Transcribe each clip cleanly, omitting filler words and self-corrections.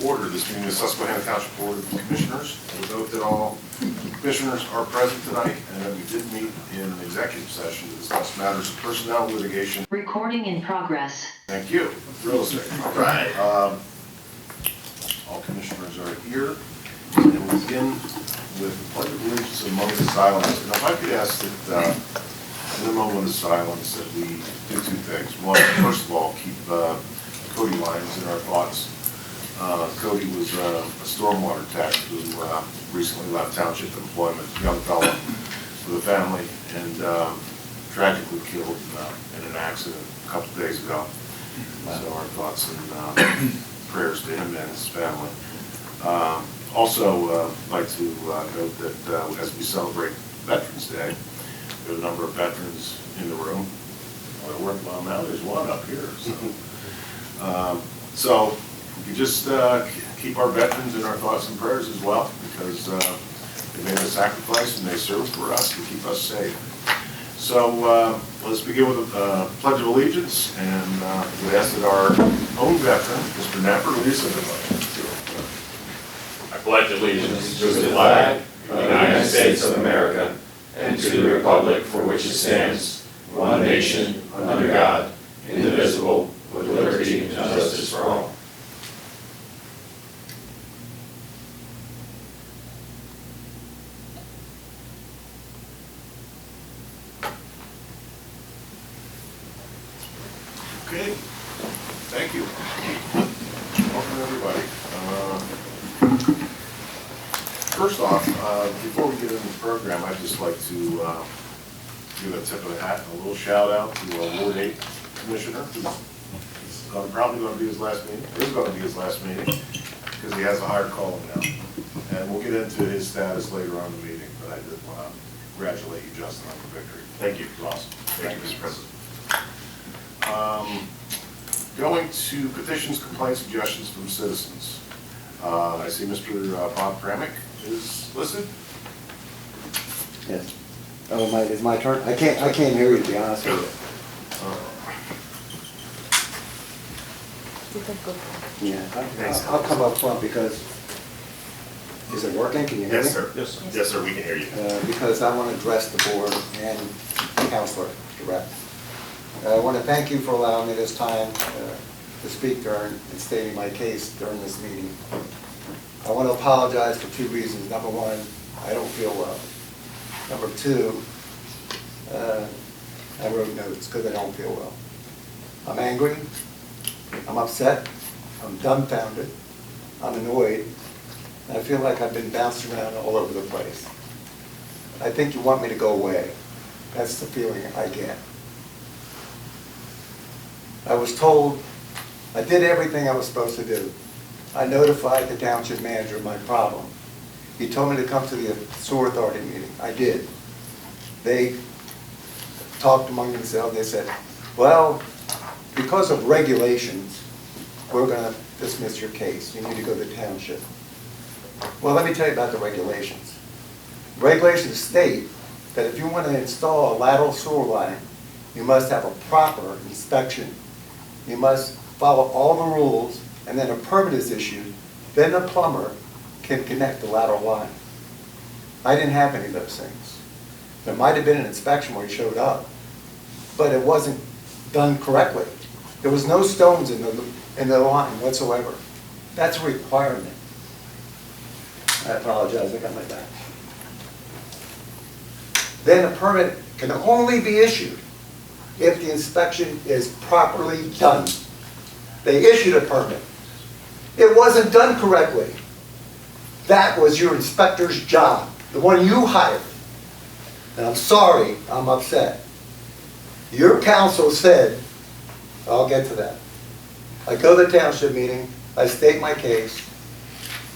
order this meeting of the Susquehanna Township Board of Commissioners. I would note that all commissioners are present tonight and that we did meet in an executive session to discuss matters of personnel litigation. Recording in progress. Thank you. Real estate. All right. All commissioners are here. And we'll begin with the Pledge of Allegiance and moment of silence. And if I could ask that in a moment of silence that we do two things. One, first of all, keep Cody Lyons in our thoughts. Cody was a stormwater tech who recently left township employment, young fellow with a family, and tragically killed in an accident a couple of days ago. So our thoughts and prayers to him and his family. Also, I'd like to note that as we celebrate Veterans Day, there are a number of veterans in the room. Well, now there's one up here. So we could just keep our veterans in our thoughts and prayers as well, because they made a sacrifice and they served for us to keep us safe. So let's begin with a Pledge of Allegiance, and we ask that our own veteran, Mr. Napper, lead us in the pledge. I pledge allegiance to the flag of the United States of America and to the republic for which it stands, one nation, under God, indivisible, with liberty and justice for all. Okay, thank you. Welcome, everybody. First off, before we get into the program, I'd just like to give a tip of the hat and a little shout out to Ward 8 Commissioner, who's probably going to be his last meeting, or is going to be his last meeting, because he has a higher calling now. And we'll get into his status later on in the meeting, but I did want to congratulate you, Justin, on your victory. Thank you. You're awesome. Thank you, Mr. President. Going to petitions, complaints, suggestions from citizens. I see Mr. Bob Kramick is listed. Yes. Oh, it's my turn. I can't hear you, to be honest with you. Yeah, I'll come up front because, is it working? Can you hear me? Yes, sir. Yes, sir, we can hear you. Because I want to address the board and Counselor Direct. I want to thank you for allowing me this time to speak during and stating my case during this meeting. I want to apologize for two reasons. Number one, I don't feel well. Number two, I wrote notes because I don't feel well. I'm angry, I'm upset, I'm dumbfounded, I'm annoyed, and I feel like I've been bounced around all over the place. I think you want me to go away. That's the feeling I get. I was told I did everything I was supposed to do. I notified the township manager of my problem. He told me to come to the sewer authority meeting. I did. They talked among themselves. They said, well, because of regulations, we're going to dismiss your case. You need to go to the township. Well, let me tell you about the regulations. Regulations state that if you want to install a lateral sewer line, you must have a proper inspection. You must follow all the rules, and then a permit is issued. Then the plumber can connect the lateral line. I didn't have any of those things. There might have been an inspection where he showed up, but it wasn't done correctly. There was no stones in the line whatsoever. That's a requirement. I apologize, I got my back. Then a permit can only be issued if the inspection is properly done. They issued a permit. It wasn't done correctly. That was your inspector's job, the one you hired. And I'm sorry, I'm upset. Your counsel said, I'll get to that. I go to the township meeting, I state my case,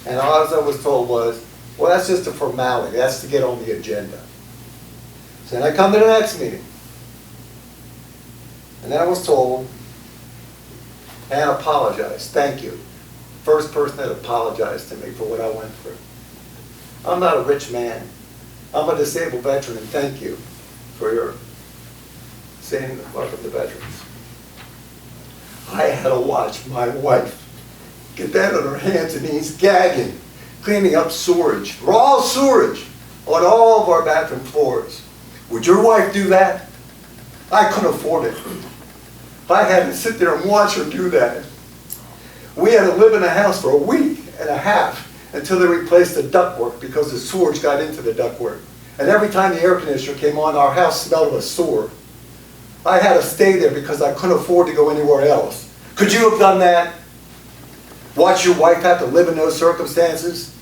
and all I was told was, well, that's just a formality, that's to get on the agenda. So then I come to the next meeting. And then I was told, and apologize, thank you. First person that apologized to me for what I went through. I'm not a rich man. I'm a disabled veteran, and thank you for your saying welcome to veterans. I had to watch my wife get down on her hands and knees, gagging, cleaning up sewage, raw sewage on all of our bathroom floors. Would your wife do that? I couldn't afford it. I had to sit there and watch her do that. We had to live in a house for a week and a half until they replaced the ductwork because the sewage got into the ductwork. And every time the air conditioner came on, our house smelled of a sewer. I had to stay there because I couldn't afford to go anywhere else. Could you have done that? Watch your wife have to live in those circumstances?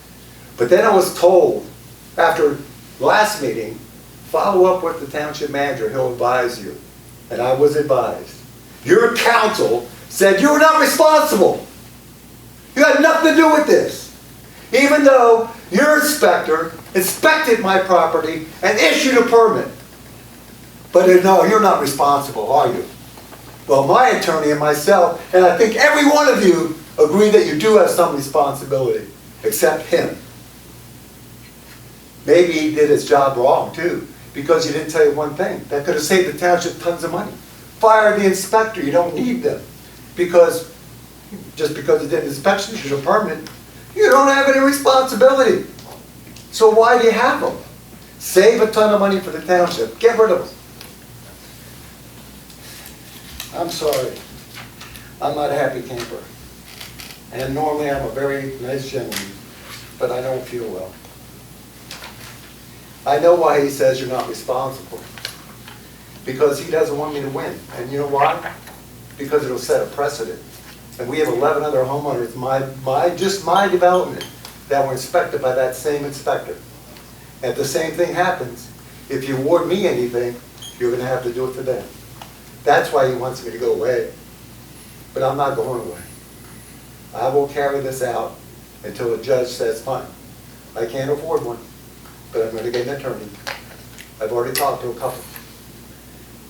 But then I was told, after last meeting, follow up with the township manager, he'll advise you. And I was advised. Your council said you were not responsible. You had nothing to do with this. Even though your inspector inspected my property and issued a permit. But no, you're not responsible, are you? Well, my attorney and myself, and I think every one of you, agree that you do have some responsibility, except him. Maybe he did his job wrong too, because he didn't tell you one thing. That could have saved the township tons of money. Fire the inspector, you don't need them. Because, just because he did an inspection, issued a permit, you don't have any responsibility. So why do you have them? Save a ton of money for the township. Get rid of them. I'm sorry. I'm not a happy camper. And normally I'm a very nice gentleman, but I don't feel well. I know why he says you're not responsible. Because he doesn't want me to win. And you know why? Because it'll set a precedent. And we have 11 other homeowners, just my development, that were inspected by that same inspector. And if the same thing happens, if you award me anything, you're going to have to do it for them. That's why he wants me to go away. But I'm not going away. I will carry this out until the judge says, fine. I can't afford one, but I'm going to get an attorney. I've already talked to a couple.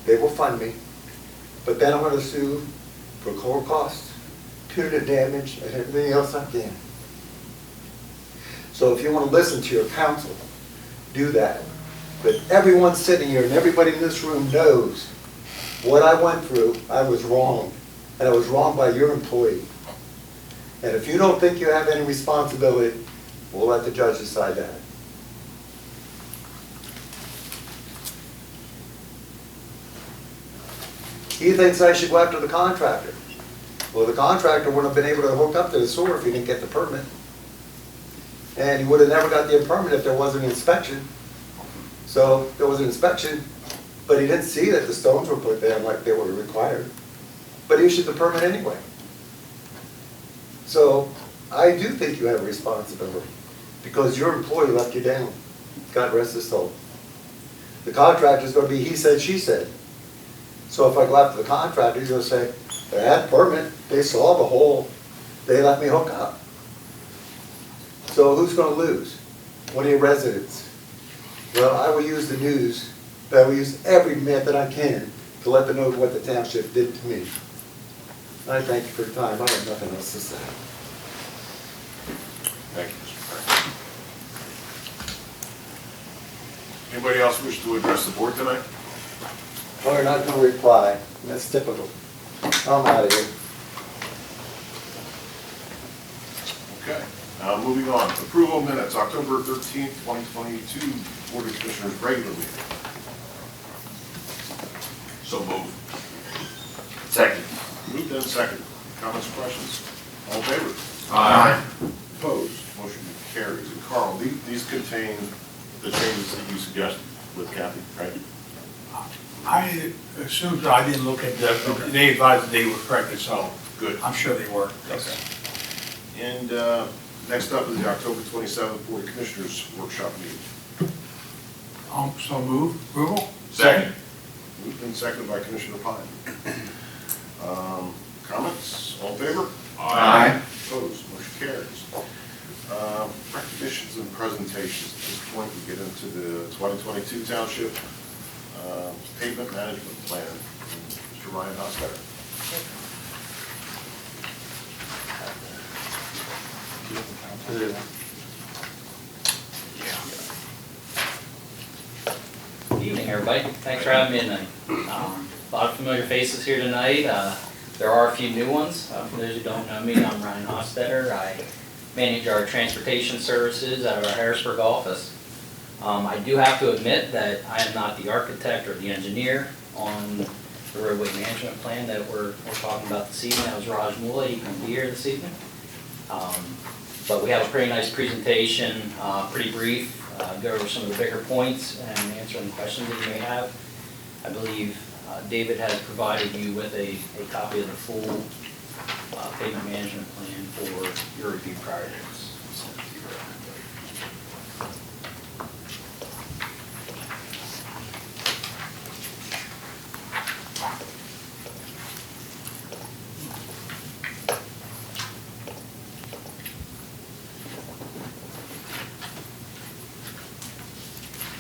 They will fund me, but then I'm going to sue for court costs, punitive damage, and everything else I can. So if you want to listen to your counsel, do that. But everyone sitting here and everybody in this room knows what I went through. I was wrong, and I was wrong by your employee. And if you don't think you have any responsibility, we'll let the judge decide that. He thinks I should go after the contractor. Well, the contractor wouldn't have been able to hook up to the sewer if he didn't get the permit. And he would have never got the permit if there wasn't an inspection. So there was an inspection, but he didn't see that the stones were put there like they were required. But he issued the permit anyway. So I do think you have a responsibility because your employee let you down. God rest his soul. The contractor's going to be he said, she said. So if I go after the contractor, he's going to say, they had a permit, they saw the hole, they let me hook up. So who's going to lose? One of your residents. Well, I will use the news, but I will use every method I can to let them know what the township did to me. I thank you for your time. I have nothing else to say. Thank you, Mr. Frank. Anybody else wish to address the board tonight? Well, you're not going to reply. That's typical. I'm out of here. Okay. Moving on. Approval of minutes, October 13th, 2022, Board of Commissioners regular meeting. So moved. Second. Moved and second. Comments, questions? All in favor? Aye. Opposed? Motion carries. And Carl, these contain the changes that you suggested with Kathy, right? I assumed, that I didn't look at the, they advised that they were corrected, so Good. I'm sure they were. Okay. And next up is the October 27th Board of Commissioners workshop meeting. So move, approval? Second. Moved and seconded by Commissioner Pine. Comments? All in favor? Aye. Opposed? Motion carries. Recognitions and presentations. At this point, we get into the 2022 Township Pavement Management Plan. Mr. Ryan Hostetter. Good evening, everybody. Thanks for having me tonight. A lot of familiar faces here tonight. There are a few new ones. For those who don't know me, I'm Ryan Hostetter. I manage our transportation services out of our Harrisburg office. I do have to admit that I am not the architect or the engineer on the roadway management plan that we're talking about this evening. That was Raj Mula. He couldn't be here this evening. But we have a pretty nice presentation, pretty brief, go over some of the bigger points and answer any questions that you may have. I believe David has provided you with a copy of the full pavement management plan for your review prior to this.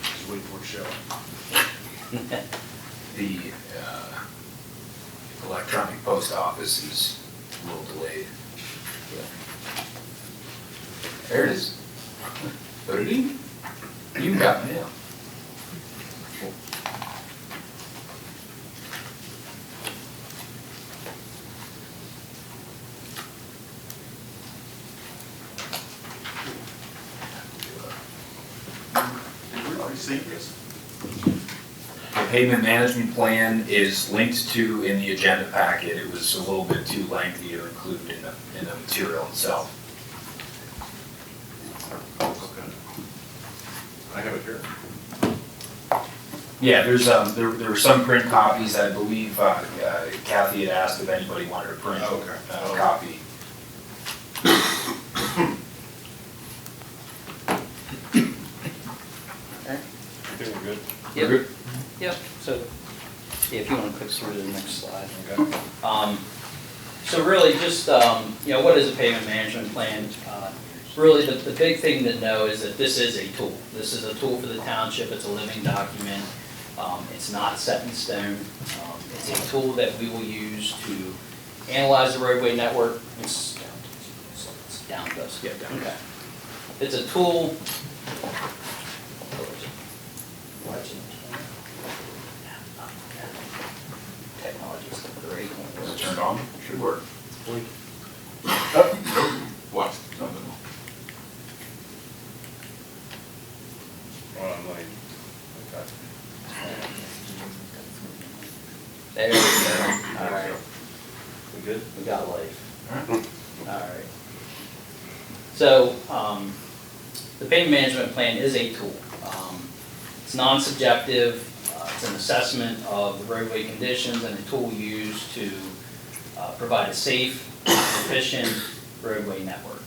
Just wait for it to show. The electronic post office is a little delayed. There it is. Go to D. You got mail. Did we already see this? The pavement management plan is linked to in the agenda packet. It was a little bit too lengthy to include in the material itself. Okay. I have it here. Yeah, there were some print copies. I believe Kathy had asked if anybody wanted to print Okay. a copy. I think we're good. Yep. Yep. So, yeah, if you want to click through to the next slide. Okay. So really just, what is a pavement management plan? Really the big thing to know is that this is a tool. This is a tool for the township. It's a living document. It's not set in stone. It's a tool that we will use to analyze the roadway network. It's down to us. Yeah, down. Okay. It's a tool. Technology is great. Was it turned on? Should work. Watch. Online. Okay. There we go. All right. We good? We got life. All right. All right. So, the pavement management plan is a tool. It's non-subjective. It's an assessment of the roadway conditions and a tool used to provide a safe, efficient roadway network.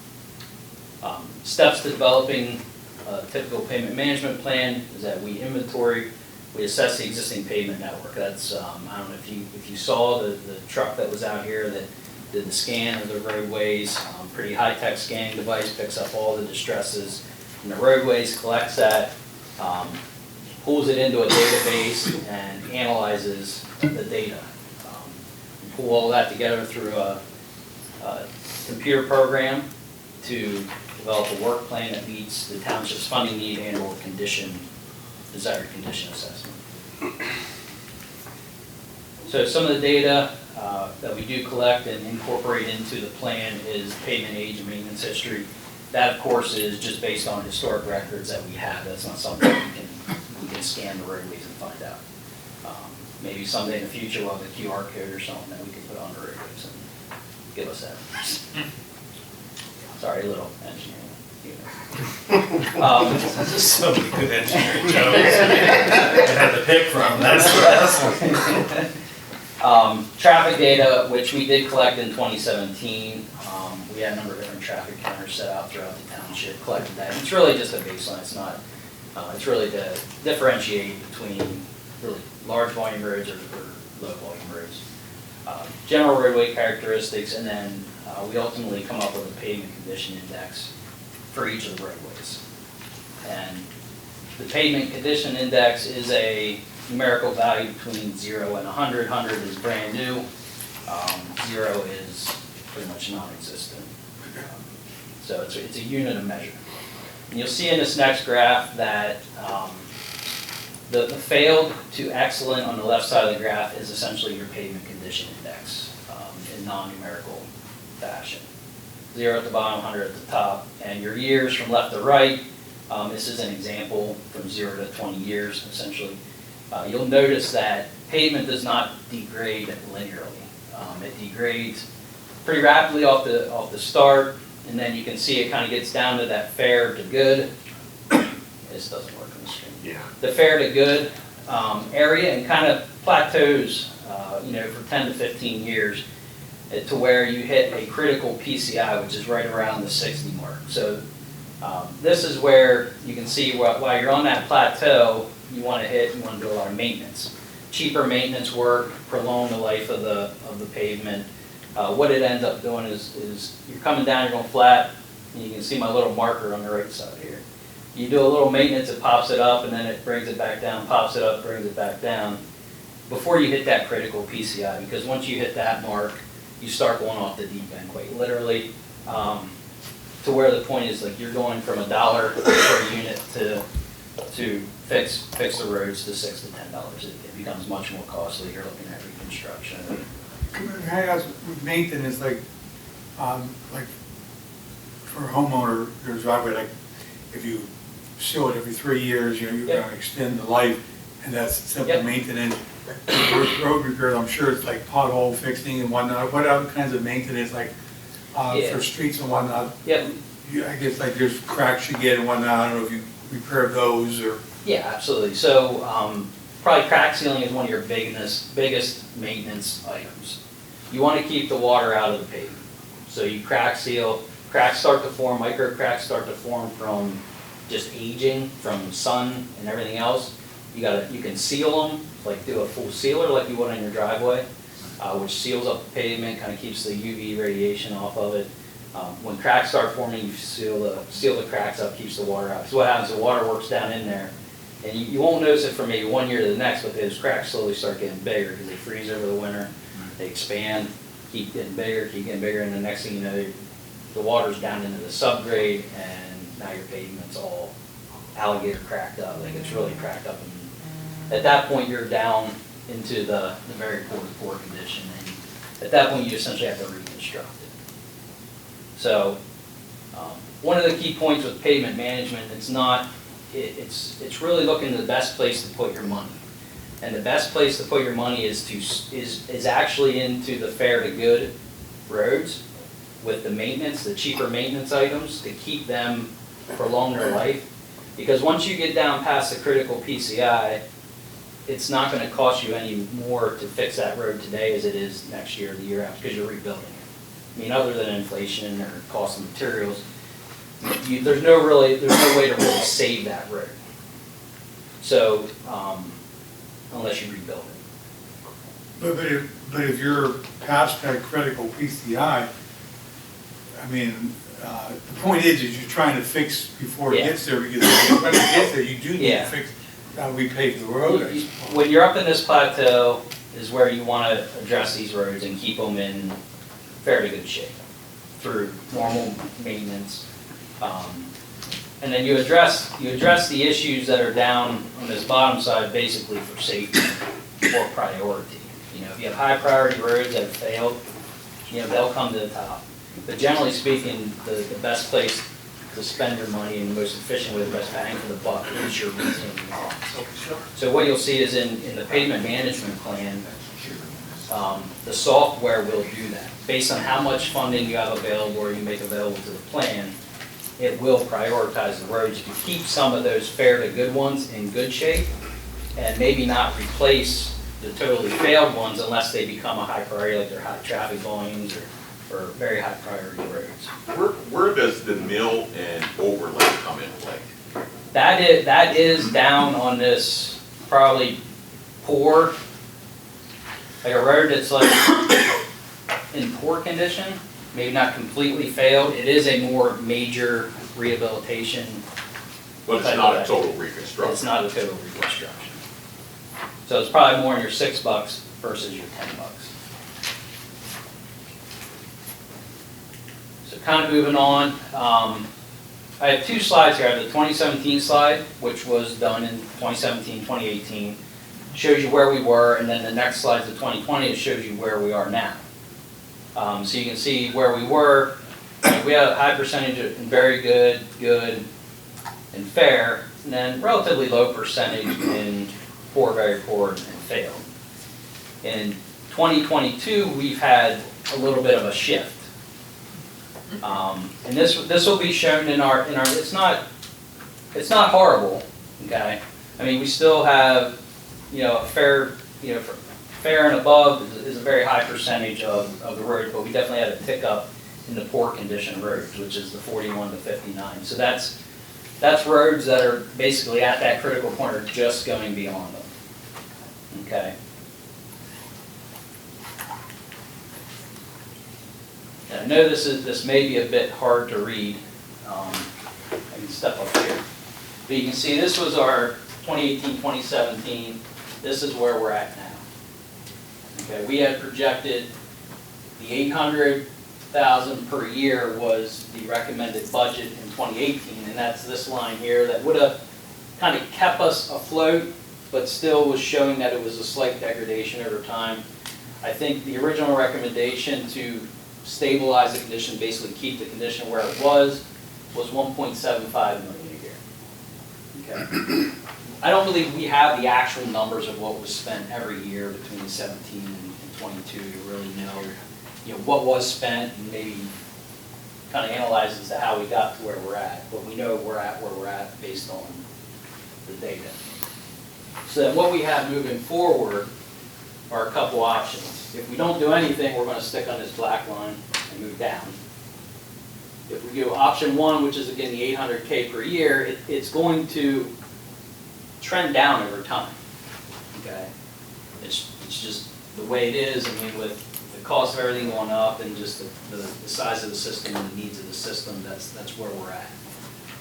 Steps to developing a typical pavement management plan is that we inventory, we assess the existing pavement network. That's, I don't know if you saw the truck that was out here that did the scan of the roadways, pretty high-tech scanning device, picks up all the distresses in the roadways, collects that, pulls it into a database and analyzes the data. We pull all that together through a computer program to develop a work plan that meets the township's funding need and or desired condition assessment. So some of the data that we do collect and incorporate into the plan is pavement age and maintenance history. That, of course, is just based on historic records that we have. That's not something we can scan the roadways and find out. Maybe someday in the future we'll have a QR code or something that we can put on the roadways and give us that. Sorry, a little engineering. So many good engineering jokes. I had to pick from, that's Traffic data, which we did collect in 2017. We had a number of different traffic counters set out throughout the township, collected that. It's really just a baseline. It's not, it's really to differentiate between really large volume roads or low volume roads. General roadway characteristics, and then we ultimately come up with a pavement condition index for each of the roadways. And the pavement condition index is a numerical value between 0 and 100. 100 is brand new. 0 is pretty much non-existent. So it's a unit of measure. And you'll see in this next graph that the failed to excellent on the left side of the graph is essentially your pavement condition index. in non-numerical fashion. 0 at the bottom, 100 at the top, and your years from left to right, this is an example from 0 to 20 years, essentially. You'll notice that pavement does not degrade linearly. It degrades pretty rapidly off the start, and then you can see it kind of gets down to that fair to good. This doesn't work on the screen. Yeah. The fair to good area, and kind of plateaus, for 10 to 15 years to where you hit a critical PCI, which is right around the 60 mark. So this is where you can see while you're on that plateau, you want to do a lot of maintenance. Cheaper maintenance work, prolong the life of the pavement. What it ends up doing is you're coming down, you're going flat, and you can see my little marker on the right side here. You do a little maintenance, it pops it up, and then it brings it back down, pops it up, brings it back down, before you hit that critical PCI, because once you hit that mark, you start going off the deep end quite literally, to where the point is like you're going from $1 per unit to fix the roads to $6 to $10. It becomes much more costly. You're looking at reconstruction. Can I ask, with maintenance, like for a homeowner, there's driveway, like if you seal it every 3 years, you're Yep. gonna extend the life, and that's simple Yep. maintenance. Road repair, I'm sure it's like pothole fixing and whatnot. What other kinds of maintenance, like Yeah. for streets and whatnot? Yep. I guess like there's cracks you get and whatnot. I don't know if you repair those or. Yeah, absolutely. So probably crack sealing is one of your biggest maintenance items. You want to keep the water out of the pavement. So you crack seal, cracks start to form, micro cracks start to form from just aging, from sun and everything else. You can seal them, like do a full sealer like you would on your driveway, which seals up the pavement, kind of keeps the UV radiation off of it. When cracks start forming, you seal the cracks up, keeps the water out. So what happens, the water works down in there, and you won't notice it from maybe 1 year to the next, but those cracks slowly start getting bigger because they freeze over the winter, they expand, keep getting bigger, and the next thing you know, the water's down into the subgrade, and now your pavement's all alligator cracked up, like it's really cracked up. And at that point, you're down into the very poor condition, and at that point, you essentially have to reconstruct it. So, one of the key points with pavement management, it's really looking at the best place to put your money. And the best place to put your money is actually into the fair to good roads with the maintenance, the cheaper maintenance items, to keep them, prolong their life. Because once you get down past the critical PCI, it's not going to cost you any more to fix that road today as it is next year or the year after, because you're rebuilding it. I mean, other than inflation or cost of materials, there's no way to really save that road. So, unless you rebuild it. But if you're past that critical PCI, I mean, the point is you're trying to fix before it Yeah. gets there, because when it gets there, you do need Yeah. to fix, repave the road, I suppose. When you're up in this plateau is where you want to address these roads and keep them in fairly good shape through normal maintenance. And then you address the issues that are down on this bottom side basically for safety or priority. If you have high priority roads that have failed, they'll come to the top. But generally speaking, the best place to spend your money and the most efficient way, the best bang for the buck is your retaining bonds. So what you'll see is in the pavement management plan, the software will do that. Based on how much funding you have available or you make available to the plan, it will prioritize the roads to keep some of those fair to good ones in good shape and maybe not replace the totally failed ones unless they become a high priority, like they're high traffic volumes or very high priority roads. Where does the mill and overlay come into play? That is down on this probably poor, like a road that's like in poor condition, maybe not completely failed. It is a more major rehabilitation. But it's not a total reconstruction. It's not a total reconstruction. So it's probably more in your $6 versus your $10. So kind of moving on, I have two slides here. I have the 2017 slide, which was done in 2017, 2018. Shows you where we were, and then the next slide is the 2020. It shows you where we are now. So you can see where we were. We had a high percentage of very good, good, and fair, and then relatively low percentage in poor, very poor, and failed. In 2022, we've had a little bit of a shift. And this will be shown in our, it's not horrible, okay? I mean, we still have, a fair, fair and above is a very high percentage of the road, but we definitely had a tick up in the poor condition roads, which is the 41 to 59. So that's roads that are basically at that critical point or just going beyond them, okay? And I know this may be a bit hard to read. I can step up here. But you can see this was our 2018, 2017. This is where we're at now. Okay, we had projected the 800,000 per year was the recommended budget in 2018, and that's this line here that would have kind of kept us afloat, but still was showing that it was a slight degradation over time. I think the original recommendation to stabilize the condition, basically keep the condition where it was 1.75 million a year. Okay. I don't believe we have the actual numbers of what was spent every year between 17 and 22 to really know, what was spent and maybe kind of analyze as to how we got to where we're at. But we know we're at where we're at based on the data. So then what we have moving forward are a couple options. If we don't do anything, we're going to stick on this black line and move down. If we do option one, which is again the 800K per year, it's going to trend down over time. Okay, it's just the way it is. I mean, with the cost of everything going up and just the size of the system and the needs of the system, that's where we're at.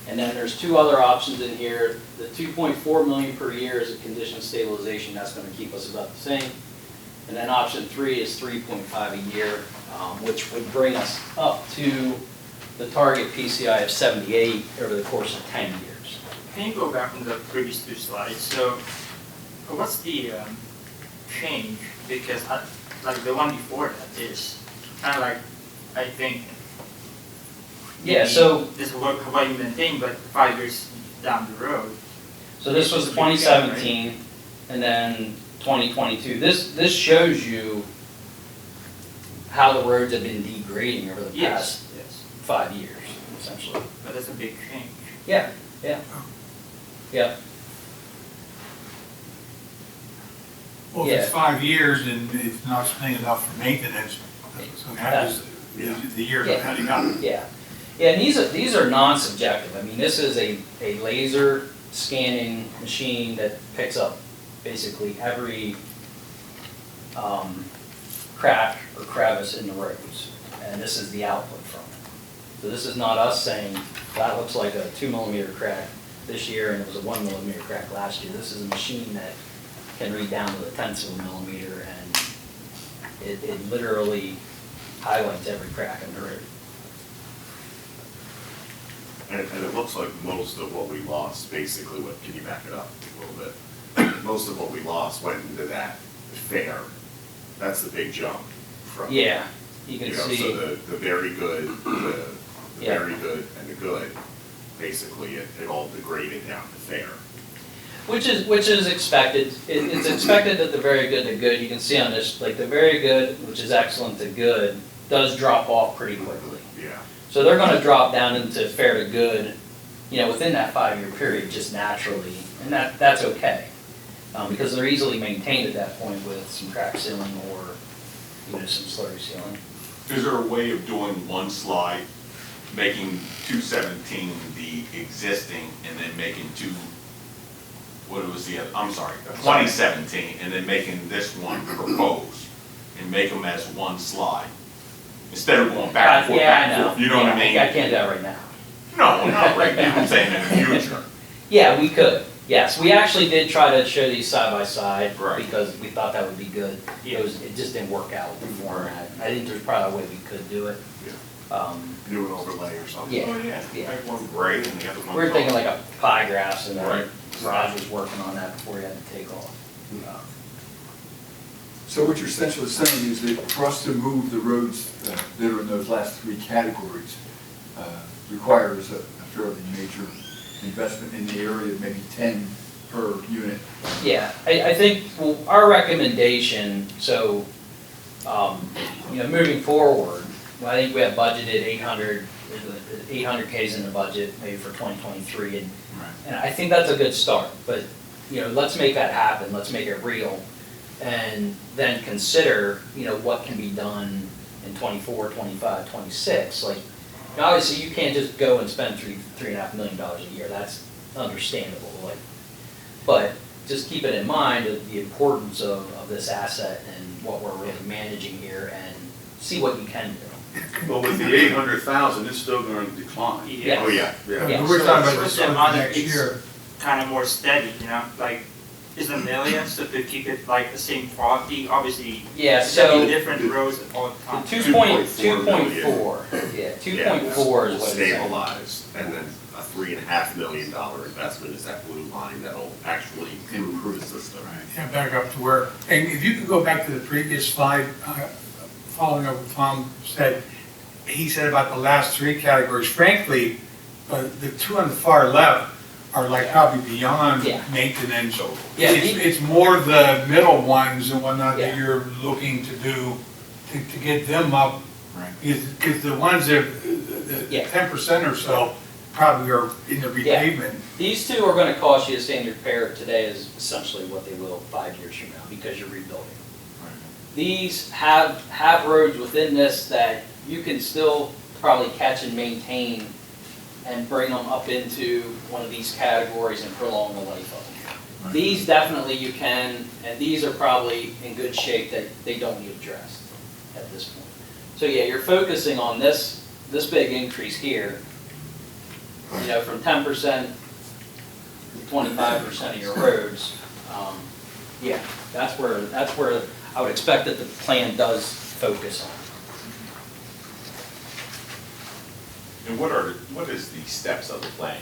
And then there's two other options in here. The 2.4 million per year is a condition stabilization. That's going to keep us about the same. And then option 3 is 3.5 a year, which would bring us up to the target PCI of 78 over the course of 10 years. Can you go back on the previous two slides? So what's the change? Because like the one before that is kind of like, I think, yeah, so this is what you maintain, but 5 years down the road. So this was 2017, right? And then 2022. This shows you how the roads have been degrading over the past 5 years, essentially. But that's a big change. Yeah. Well, if it's 5 years and it's not spending enough for maintenance, so that is the years of heading up. Yeah, and these are non-subjective. I mean, this is a laser scanning machine that picks up basically every crack or crevice in the roads, and this is the output from it. So this is not us saying that looks like a 2 millimeter crack this year and it was a 1 millimeter crack last year. This is a machine that can read down to the tenths of a millimeter, and it literally highlights every crack in the road. And it looks like most of what we lost, basically, can you back it up a little bit? Most of what we lost went into that fair. That's the big jump from. Yeah, you can see. So the very good, the very good, and the good, basically, it all degraded down to fair. Which is expected. It's expected that the very good to good, you can see on this, like the very good, which is excellent to good, does drop off pretty quickly. Yeah. So they're going to drop down into fair to good, within that 5-year period, just naturally, and that's okay, because they're easily maintained at that point with some crack sealing or some slurry sealing. Is there a way of doing one slide, making 217 the existing, and then making 2017, and then making this one proposed, and make them as one slide? Instead of going back and forth, back and forth, you know what I mean? I can't do that right now. No, not right now, I'm saying in the future. Yeah, we could. Yes, we actually did try to show these side by side Right. because we thought that would be good. Yeah. It just didn't work out with the format. I think there's probably a way we could do it. Do an overlay or something. Yeah. Oh, yeah, make one gray and the other one. We were thinking like a pie graphs, and then Right. Raj was working on that before he had to take off. So what you're essentially saying is that for us to move the roads that are in those last three categories requires a fairly major investment in the area, maybe 10 per unit. Yeah, I think, well, our recommendation, so, moving forward, well, I think we have budgeted 800Ks in the budget, maybe for 2023, and I think that's a good start, but, let's make that happen, let's make it real, and then consider, what can be done in 24, 25, 26, like, obviously, you can't just go and spend $3.5 million a year, that's understandable, like, but just keep it in mind of the importance of this asset and what we're really managing here, and see what you can do. But with the 800,000, it's still going to decline. Yes. Oh, yeah. Yeah. We're talking about With this the amount, next it's year. kind of more steady, like, is a million, so to keep it like the same quality, obviously, Yeah, it's gonna so be different roads all the the time. 2.4, yeah, 2.4 is what it's saying. Stabilized, and then a $3.5 million investment is that blue line that'll actually improve the system. Yeah, back up to where, and if you could go back to the previous slide, following up what Tom said, he said about the last three categories, frankly, the two on the far left are like probably beyond Yeah. maintenance. Yeah, It's more the middle ones and whatnot that Yeah. you're looking to do, to get them up. Right. Because the ones that, Yeah. 10% or so probably are in the Yeah. repavement. These two are gonna cost you the same repair today is essentially what they will 5 years from now, because you're rebuilding. These have roads within this that you can still probably catch and maintain and bring them up into one of these categories and prolong the life of them. These definitely you can, and these are probably in good shape that they don't need addressed at this point. So yeah, you're focusing on this big increase here, from 10% to 25% of your roads. Yeah, that's where I would expect that the plan does focus on. And what is the steps of the plan?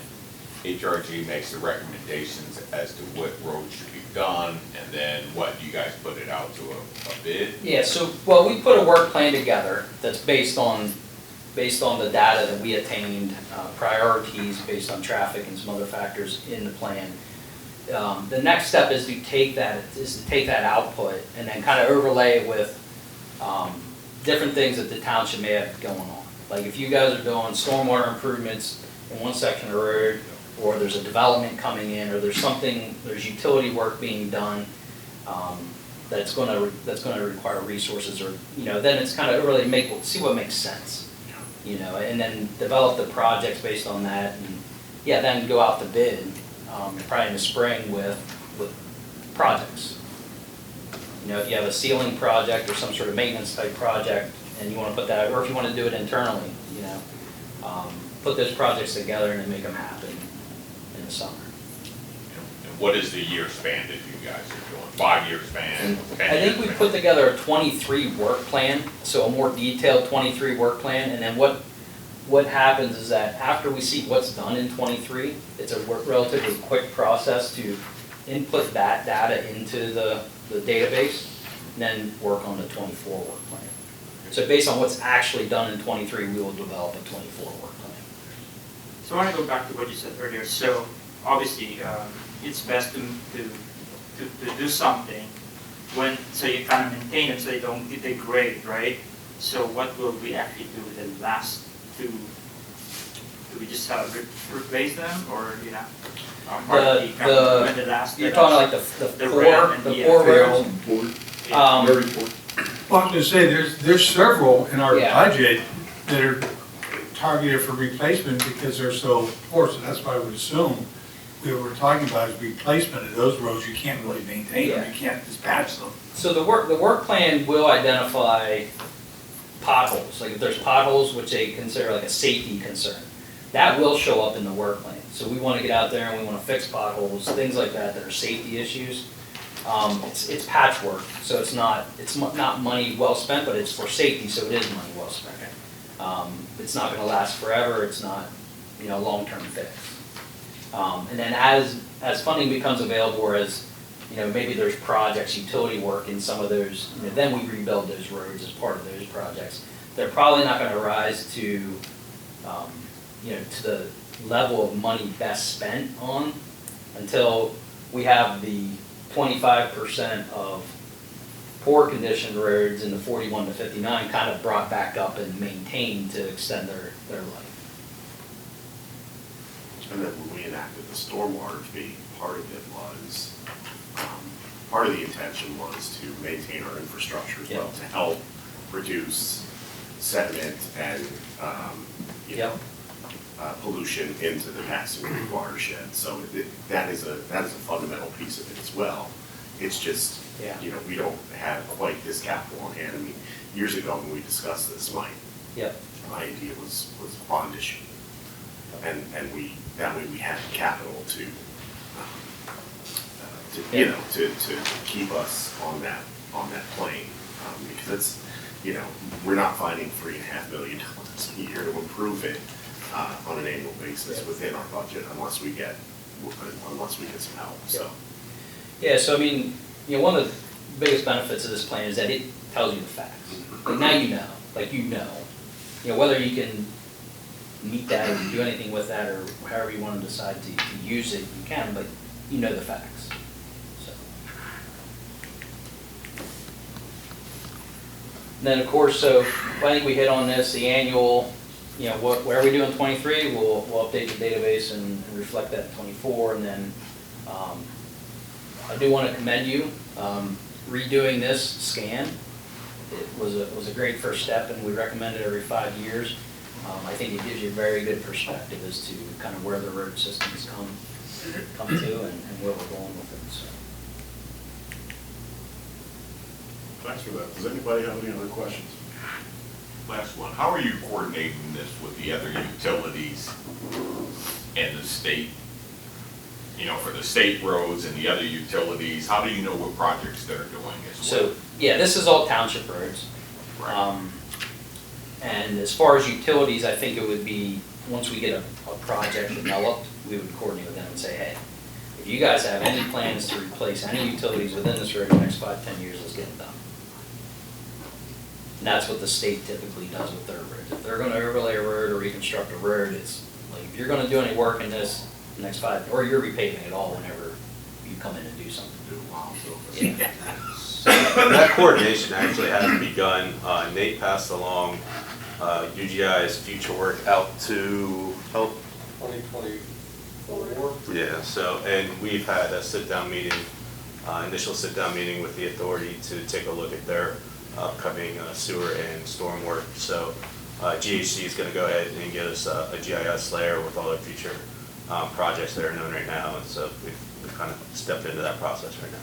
HRG makes the recommendations as to what roads should be done, and then what, you guys put it out to a bid? Yeah, so, well, we put a work plan together that's based on the data that we attained, priorities based on traffic and some other factors in the plan. The next step is to take that output and then kind of overlay it with different things that the township may have going on. Like if you guys are doing stormwater improvements in one section of the road, or there's a development coming in, or there's utility work being done that's gonna require resources, or then it's kind of really see what makes sense, and then develop the projects based on that, and then go out to bid probably in the spring with projects. If you have a sealing project or some sort of maintenance type project, and you want to put that, or if you want to do it internally, put those projects together and then make them happen in the summer. And what is the year span that you guys are doing? 5-year span? I think we put together a 23 work plan, so a more detailed 23 work plan, and then what happens is that after we see what's done in 23, it's a relatively quick process to input that data into the database, and then work on the 24 work plan. So based on what's actually done in 23, we will develop a 24 work plan. So I want to go back to what you said earlier. So obviously, it's best to do something so you kind of maintain them so they don't degrade, right? So what will we actually do with the last two? Do we just replace them, or when the last? You're talking like the four roads. Well, I'm gonna say, there's several in our Yeah. budget that are targeted for replacement because they're so poor, so that's why I would assume we were talking about is replacement of those roads. You can't really maintain them, Yeah. you can't dispatch them. So the work plan will identify potholes, like if there's potholes, which they consider like a safety concern, that will show up in the work plan. So we want to get out there and we want to fix potholes, things like that are safety issues. It's patchwork, so it's not money well spent, but it's for safety, so it is money well spent. It's not going to last forever. It's not, long-term fix. And then as funding becomes available, or as you know, maybe there's projects, utility work in some of those, you know, then we rebuild those roads as part of those projects. They're probably not gonna rise to, you know, to the level of money best spent on until we have the 25% of poor condition roads in the 41 to 59 kind of brought back up and maintained to extend their life. And then when we enacted the stormwater fee, part of it was, part of the intention was to maintain our infrastructure as well, to help reduce sediment and, you know, pollution into the Passing Creek watershed. So that is a fundamental piece of it as well. It's just, you know, we don't have quite this capital on hand. I mean, years ago when we discussed this, my idea was bond issue. And that way we had capital to you know, to keep us on that plane. Because it's, you know, we're not finding $3.5 million a year to improve it on an annual basis within our budget unless we get some help, so. Yeah, so I mean, you know, one of the biggest benefits of this plan is that it tells you the facts. Like now you know, you know, whether you can meet that or do anything with that or however you want to decide to use it, you can, but you know the facts. So. And then of course, so I think we hit on this, the annual, you know, where are we doing 23? We'll update the database and reflect that in 24, and then I do want to commend you redoing this scan. It was a great first step, and we recommend it every 5 years. I think it gives you a very good perspective as to kind of where the road systems come to and where we're going with it. So. Thanks for that. Does anybody have any other questions? Last one, how are you coordinating this with the other utilities and the state? You know, for the state roads and the other utilities, how do you know what projects they're doing as well? So, yeah, this is all township roads. Right. And as far as utilities, I think it would be, once we get a project developed, we would coordinate with them and say, hey, if you guys have any plans to replace any utilities within this road in the next 5-10 years, let's get it done. And that's what the state typically does with their roads. If they're gonna overlay a road or reconstruct a road, it's like, if you're gonna do any work in this next 5, or you're repaving it all whenever you come in and do something. Yeah. That coordination actually has begun. Nate passed along UGI's future work out to help 2024. Yeah, so, and we've had a sit-down meeting, initial sit-down meeting with the authority to take a look at their upcoming sewer and storm work. So GHC is going to go ahead and get us a GIS layer with all their future projects that are known right now, and so we've kind of stepped into that process right now.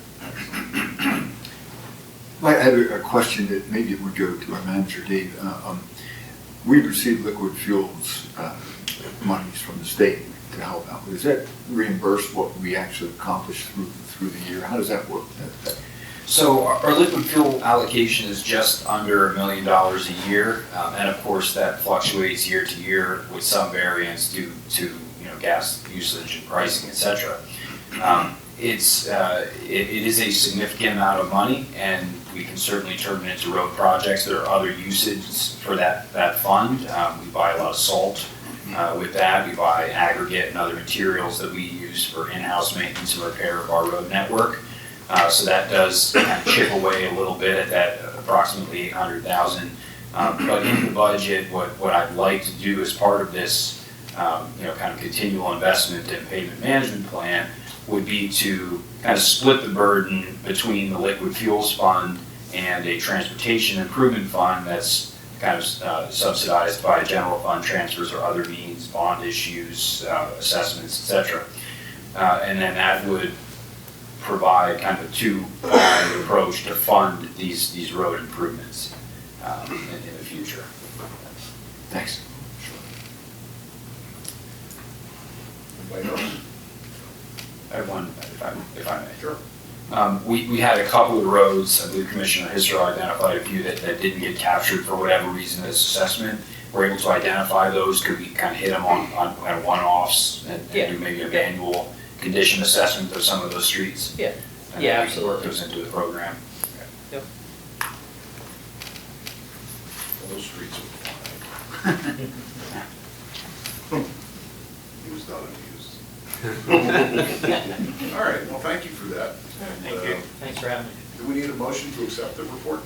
I have a question that maybe it would go to our manager, Dave. We've received liquid fuels monies from the state to help out. Does that reimburse what we actually accomplish through the year? How does that work? So our liquid fuel allocation is just under $1 million a year, and of course that fluctuates year to year with some variance due to gas usage and pricing, etc. It is a significant amount of money, and we can certainly turn it into road projects. There are other usages for that fund. We buy a lot of salt with that. We buy aggregate and other materials that we use for in-house maintenance and repair of our road network. So that does kind of chip away a little bit at that approximately $800,000. But in the budget, what I'd like to do as part of this kind of continual investment and pavement management plan would be to kind of split the burden between the liquid fuels fund and a transportation improvement fund that's kind of subsidized by general fund transfers or other means, bond issues, assessments, etc. And then that would provide kind of a two-pronged approach to fund these road improvements in the future. Thanks. Anybody else? I have one, if I may. Sure. We had a couple of roads, I believe Commissioner Hisser identified a few that didn't get captured for whatever reason as assessment. We're able to identify those. Could we kind of hit them on kind of one-offs and do maybe a manual condition assessment of some of those streets? Yeah. And Yeah, we can work absolutely. those into the program. Yep. Those streets are fine. He was not amused. All right, well, thank you for that. Thank you. Thanks for having me. Do we need a motion to accept the report?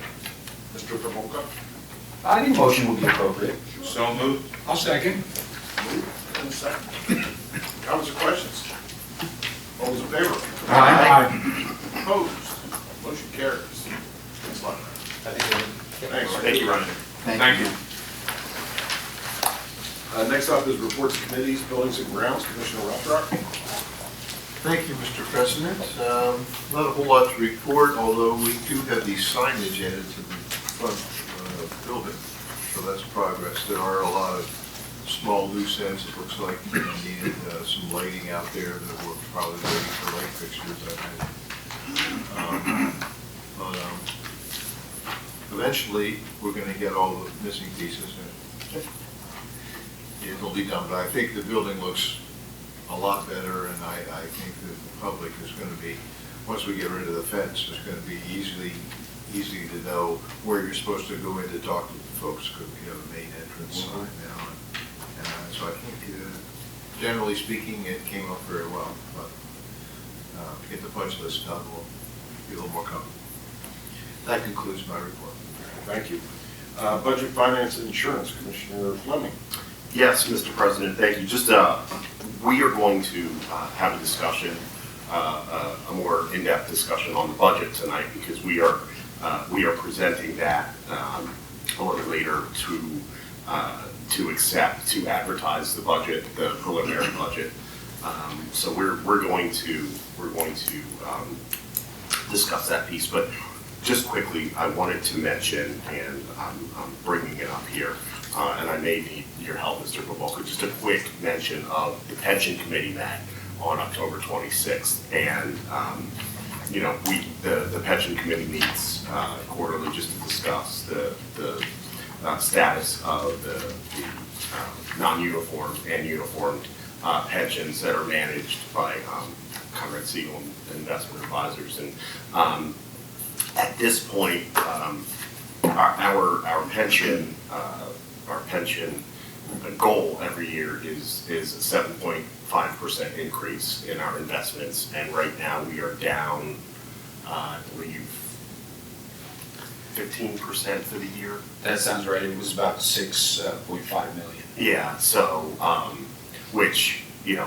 Mr. Provoca? I think motion would be appropriate. So moved. I'll second. Moved and seconded. Comments or questions? All those in favor? Aye. Opposed? Motion carries. Thanks a lot. Thanks. Thank you, Ryan. Thank you. Next up is reports of committees, buildings and grounds. Commissioner Rothrock. Thank you, Mr. President. Not a whole lot to report, although we do have the signage added to the front building, so that's progress. There are a lot of small loose ends. It looks like we needed some lighting out there that we're probably waiting for light fixtures, I think. Eventually, we're going to get all the missing pieces, and it'll be done, but I think the building looks a lot better, and I think that the public is going to be, once we get rid of the fence, it's going to be easy to know where you're supposed to go in to talk to the folks, because we have a main entrance sign now. And so I think, generally speaking, it came up very well, but to get the punch list done, we'll be a little more comfortable. That concludes my report. Thank you. Budget, finance, and insurance. Commissioner Fleming. Yes, Mr. President, thank you. Just, we are going to have a discussion, a more in-depth discussion on the budget tonight, because we are presenting that a little later to advertise the budget, the preliminary budget. So we're going to discuss that piece, but just quickly, I wanted to mention, and I'm bringing it up here, and I may need your help, Mr. Provoca, just a quick mention of the pension committee met on October 26th, and the pension committee meets quarterly just to discuss the status of the non-uniformed and uniformed pensions that are managed by Conrad Siegel Investment Advisors. And at this point, our pension goal every year is a 7.5% increase in our investments, and right now we are down, I believe, 15% for the year. That sounds right. It was about 6.5 million. Yeah, so, which,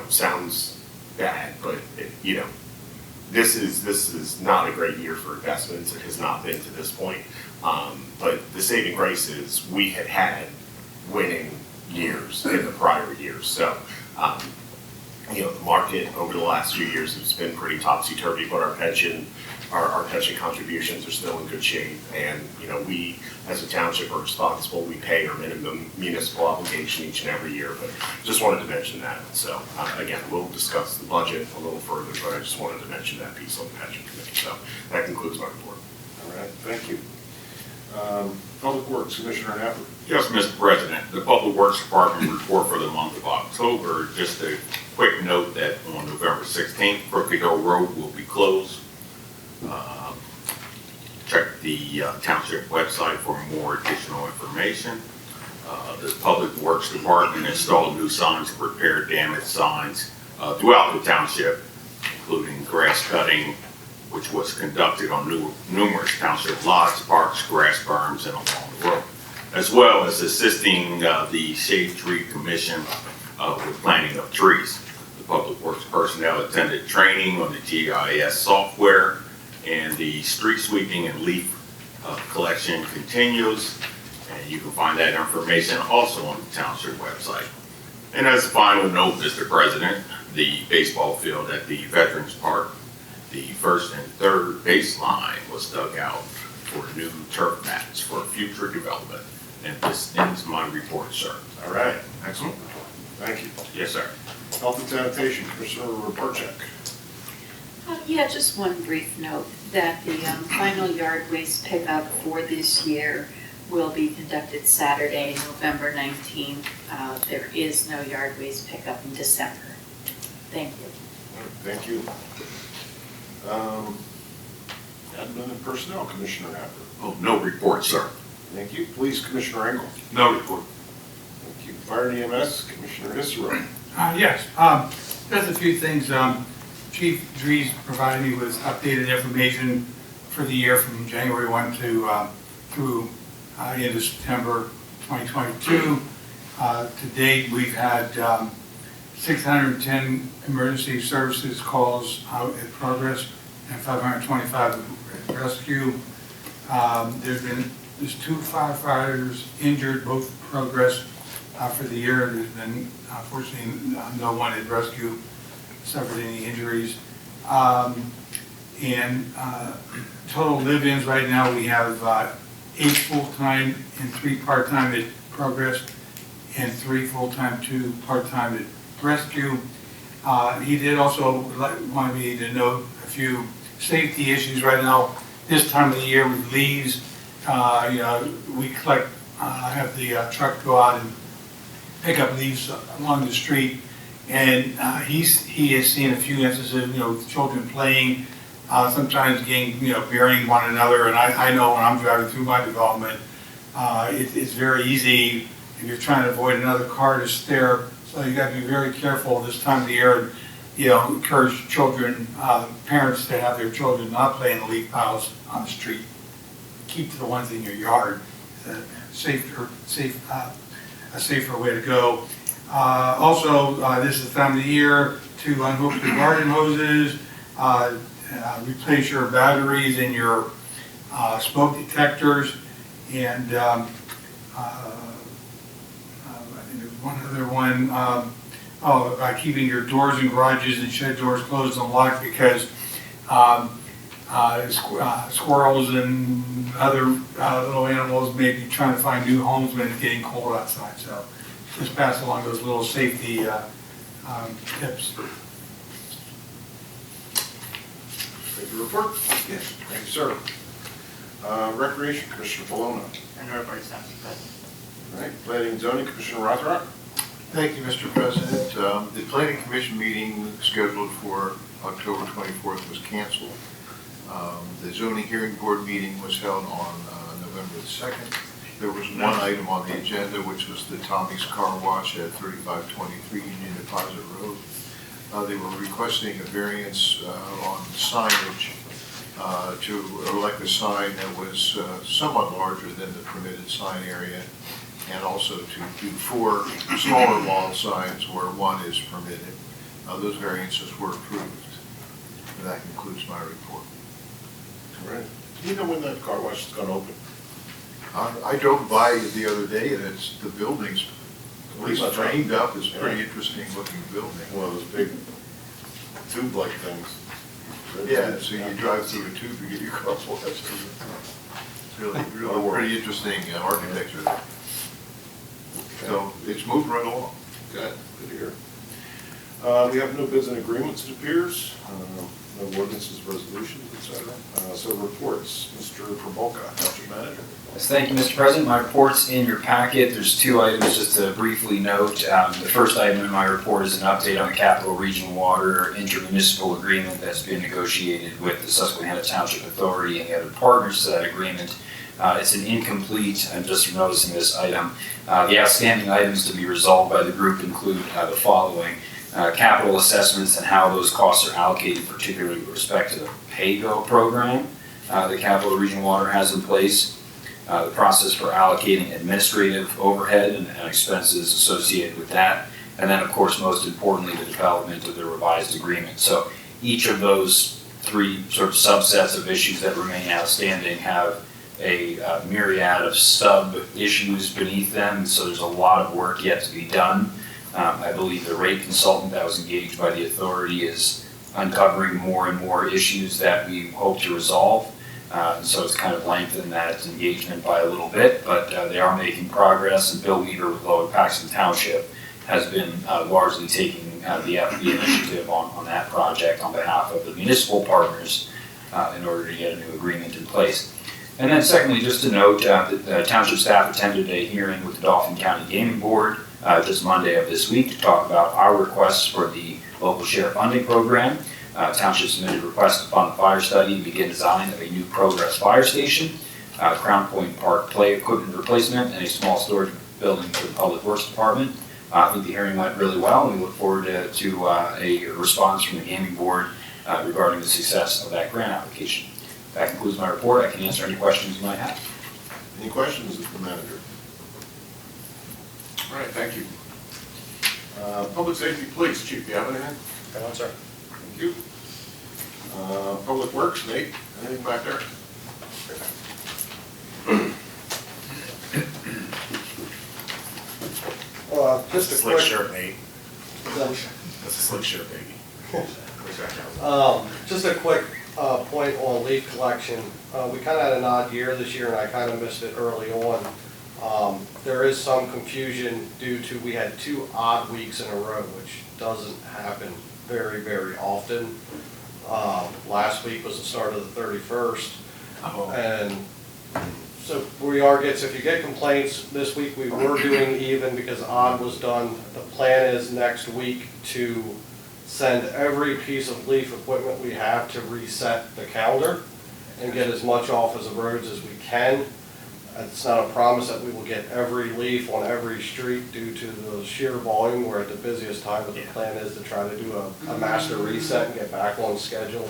sounds bad, but, this is not a great year for investments. It has not been to this point. But the saving grace is we had pension years in the prior years. So, the market over the last few years has been pretty topsy-turvy, but our pension contributions are still in good shape. And, we, as a township, are responsible. We pay our minimum municipal obligation each and every year, but just wanted to mention that. So, again, we'll discuss the budget a little further, but I just wanted to mention that piece on the pension committee. So that concludes my report. All right, thank you. Public Works, Commissioner Napper. Yes, Mr. President, the Public Works Department report for the month of October, just a quick note that on November 16th, Crooked Hill Road will be closed. Check the township website for more additional information. The Public Works Department installed new signs to repair damaged signs throughout the township, including grass cutting, which was conducted on numerous township lots, parks, grass berms, and along the road, as well as assisting the Shade Tree Commission with planting of trees. The Public Works personnel attended training on the GIS software, and the street sweeping and leaf collection continues. And you can find that information also on the township website. And as a final note, Mr. President, the baseball field at the Veterans Park, the first and third baseline was dug out for new turf mats for future development. And this ends my report, sir. All right, excellent. Thank you. Yes, sir. Health and Sanitation, Commissioner Barczyk. Yeah, just one brief note that the final yard waste pickup for this year will be conducted Saturday, November 19th. There is no yard waste pickup in December. Thank you. Thank you. Admin and Personnel, Commissioner Happer. Oh, no report, sir. Thank you. Police, Commissioner Engel. No report. Thank you. Fire and EMS, Commissioner Isserle. Yes, just a few things. Chief Dries provided me with updated information for the year from January 1 to through end of September 2022. To date, we've had 610 emergency services calls out in progress and 525 at rescue. There's 2 firefighters injured, both progress for the year. There's been, unfortunately, no one at rescue suffered any injuries. Total live-ins right now, we have 8 full-time and 3 part-time at progress, and 3 full-time, 2 part-time at rescue. He did also want me to note a few safety issues right now. This time of the year with leaves, we collect, have the truck go out and pick up leaves along the street, and he has seen a few instances, with children playing, sometimes burying one another. And I know when I'm driving through my development, it's very easy if you're trying to avoid another car to stare. So you got to be very careful this time of the year, and encourage children, parents to have their children not play in the leaf piles on the street. Keep to the ones in your yard. A safer way to go. Also, this is the time of the year to unhook the garden hoses, replace your batteries in your smoke detectors, and I think there's one other one. By keeping your doors and garages and shed doors closed and locked, because squirrels and other little animals may be trying to find new homes when it's getting cold outside. So just pass along those little safety tips. Thank you, report. Yes. Thank you, sir. Recreation, Commissioner Polona. And no report, Mr. President. All right. Planning and Zoning, Commissioner Rothrock. Thank you, Mr. President. The Planning Commission meeting scheduled for October 24th was canceled. The zoning hearing board meeting was held on November the 2nd. There was one item on the agenda, which was the Tommy's Car Wash at 3523 Union Deposit Road. They were requesting a variance on signage to erect a sign that was somewhat larger than the permitted sign area, and also to do 4 smaller wall signs where 1 is permitted. Those variances were approved. And that concludes my report. All right. Do you know when that car wash is going to open? I drove by it the other day, and the building's at least framed up. It's a pretty interesting looking building. One of those big tube-like things. Yeah, so you drive through a tube to get your car washed. It's really pretty interesting architecture there. So it's moved right along. Good to hear. We have no bids and agreements, it appears. No ordinances, resolutions, etc. So reports, Mr. Probolka, Township Manager. Yes, thank you, Mr. President. My report's in your packet. There's 2 items just to briefly note. The first item in my report is an update on the Capital Regional Water intermunicipal agreement that's been negotiated with the Susquehanna Township Authority and the other partners to that agreement. It's an incomplete, I'm just noticing this item. The outstanding items to be resolved by the group include the following. Capital assessments and how those costs are allocated, particularly with respect to the pay-go program the Capital Regional Water has in place. The process for allocating administrative overhead and expenses associated with that. And then, of course, most importantly, the development of the revised agreement. So each of those 3 sort of subsets of issues that remain outstanding have a myriad of sub-issues beneath them. So there's a lot of work yet to be done. I believe the rate consultant that was engaged by the authority is uncovering more and more issues that we hope to resolve. So it's kind of lengthened that engagement by a little bit, but they are making progress, and Bill Weaver with Lower Paxton Township has been largely taking the initiative on that project on behalf of the municipal partners in order to get a new agreement in place. And then secondly, just to note, the township staff attended a hearing with the Dauphin County Gaming Board just Monday of this week to talk about our requests for the local share funding program. Township submitted a request to fund the fire study and begin design of a new Progress Fire Station, Crown Point Park play equipment replacement, and a small storage building for the Public Works Department. I think the hearing went really well, and we look forward to a response from the gaming board regarding the success of that grant application. That concludes my report. I can answer any questions you might have. Any questions of the manager? All right, thank you. Public Safety Police, Chief, do you have anything? No, sir. Thank you. Public Works, Nate, anything back there? Just a Slick quick. shirt, Nate. That's a slick shirt, baby. Just a quick point on leaf collection. We kind of had an odd year this year, and I kind of missed it early on. There is some confusion due to, we had 2 odd weeks in a row, which doesn't happen very, very often. Last week was the start of the 31st. And so if you get complaints, this week we were doing even because odd was done. The plan is next week to send every piece of leaf equipment we have to reset the calendar and get as much off as the roads as we can. It's not a promise that we will get every leaf on every street due to the sheer volume. We're at the busiest time, but the plan is to try to do a master reset and get back on schedule.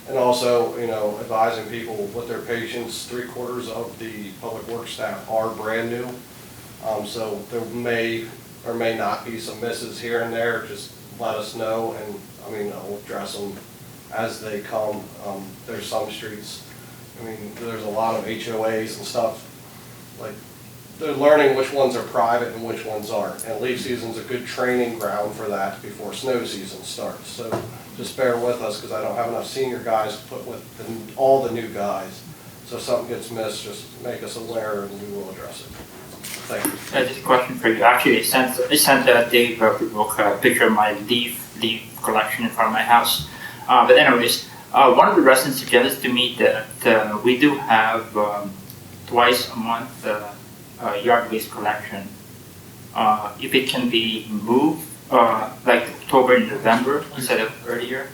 And also, advising people with their patients, 3/4 of the public works staff are brand new. So there may or may not be some misses here and there. Just let us know, and we'll address them as they come. There's some streets, there's a lot of HOAs and stuff. Like, they're learning which ones are private and which ones aren't. And leaf season's a good training ground for that before snow season starts. So just bear with us, because I don't have enough senior guys to put with all the new guys. So if something gets missed, just make us aware and we will address it. Thank you. Just a question for you. Actually, I sent Dave a picture of my leaf collection in front of my house. But anyways, one of the residents suggested to me that we do have twice a month yard waste collection. If it can be moved, like October and November instead of earlier,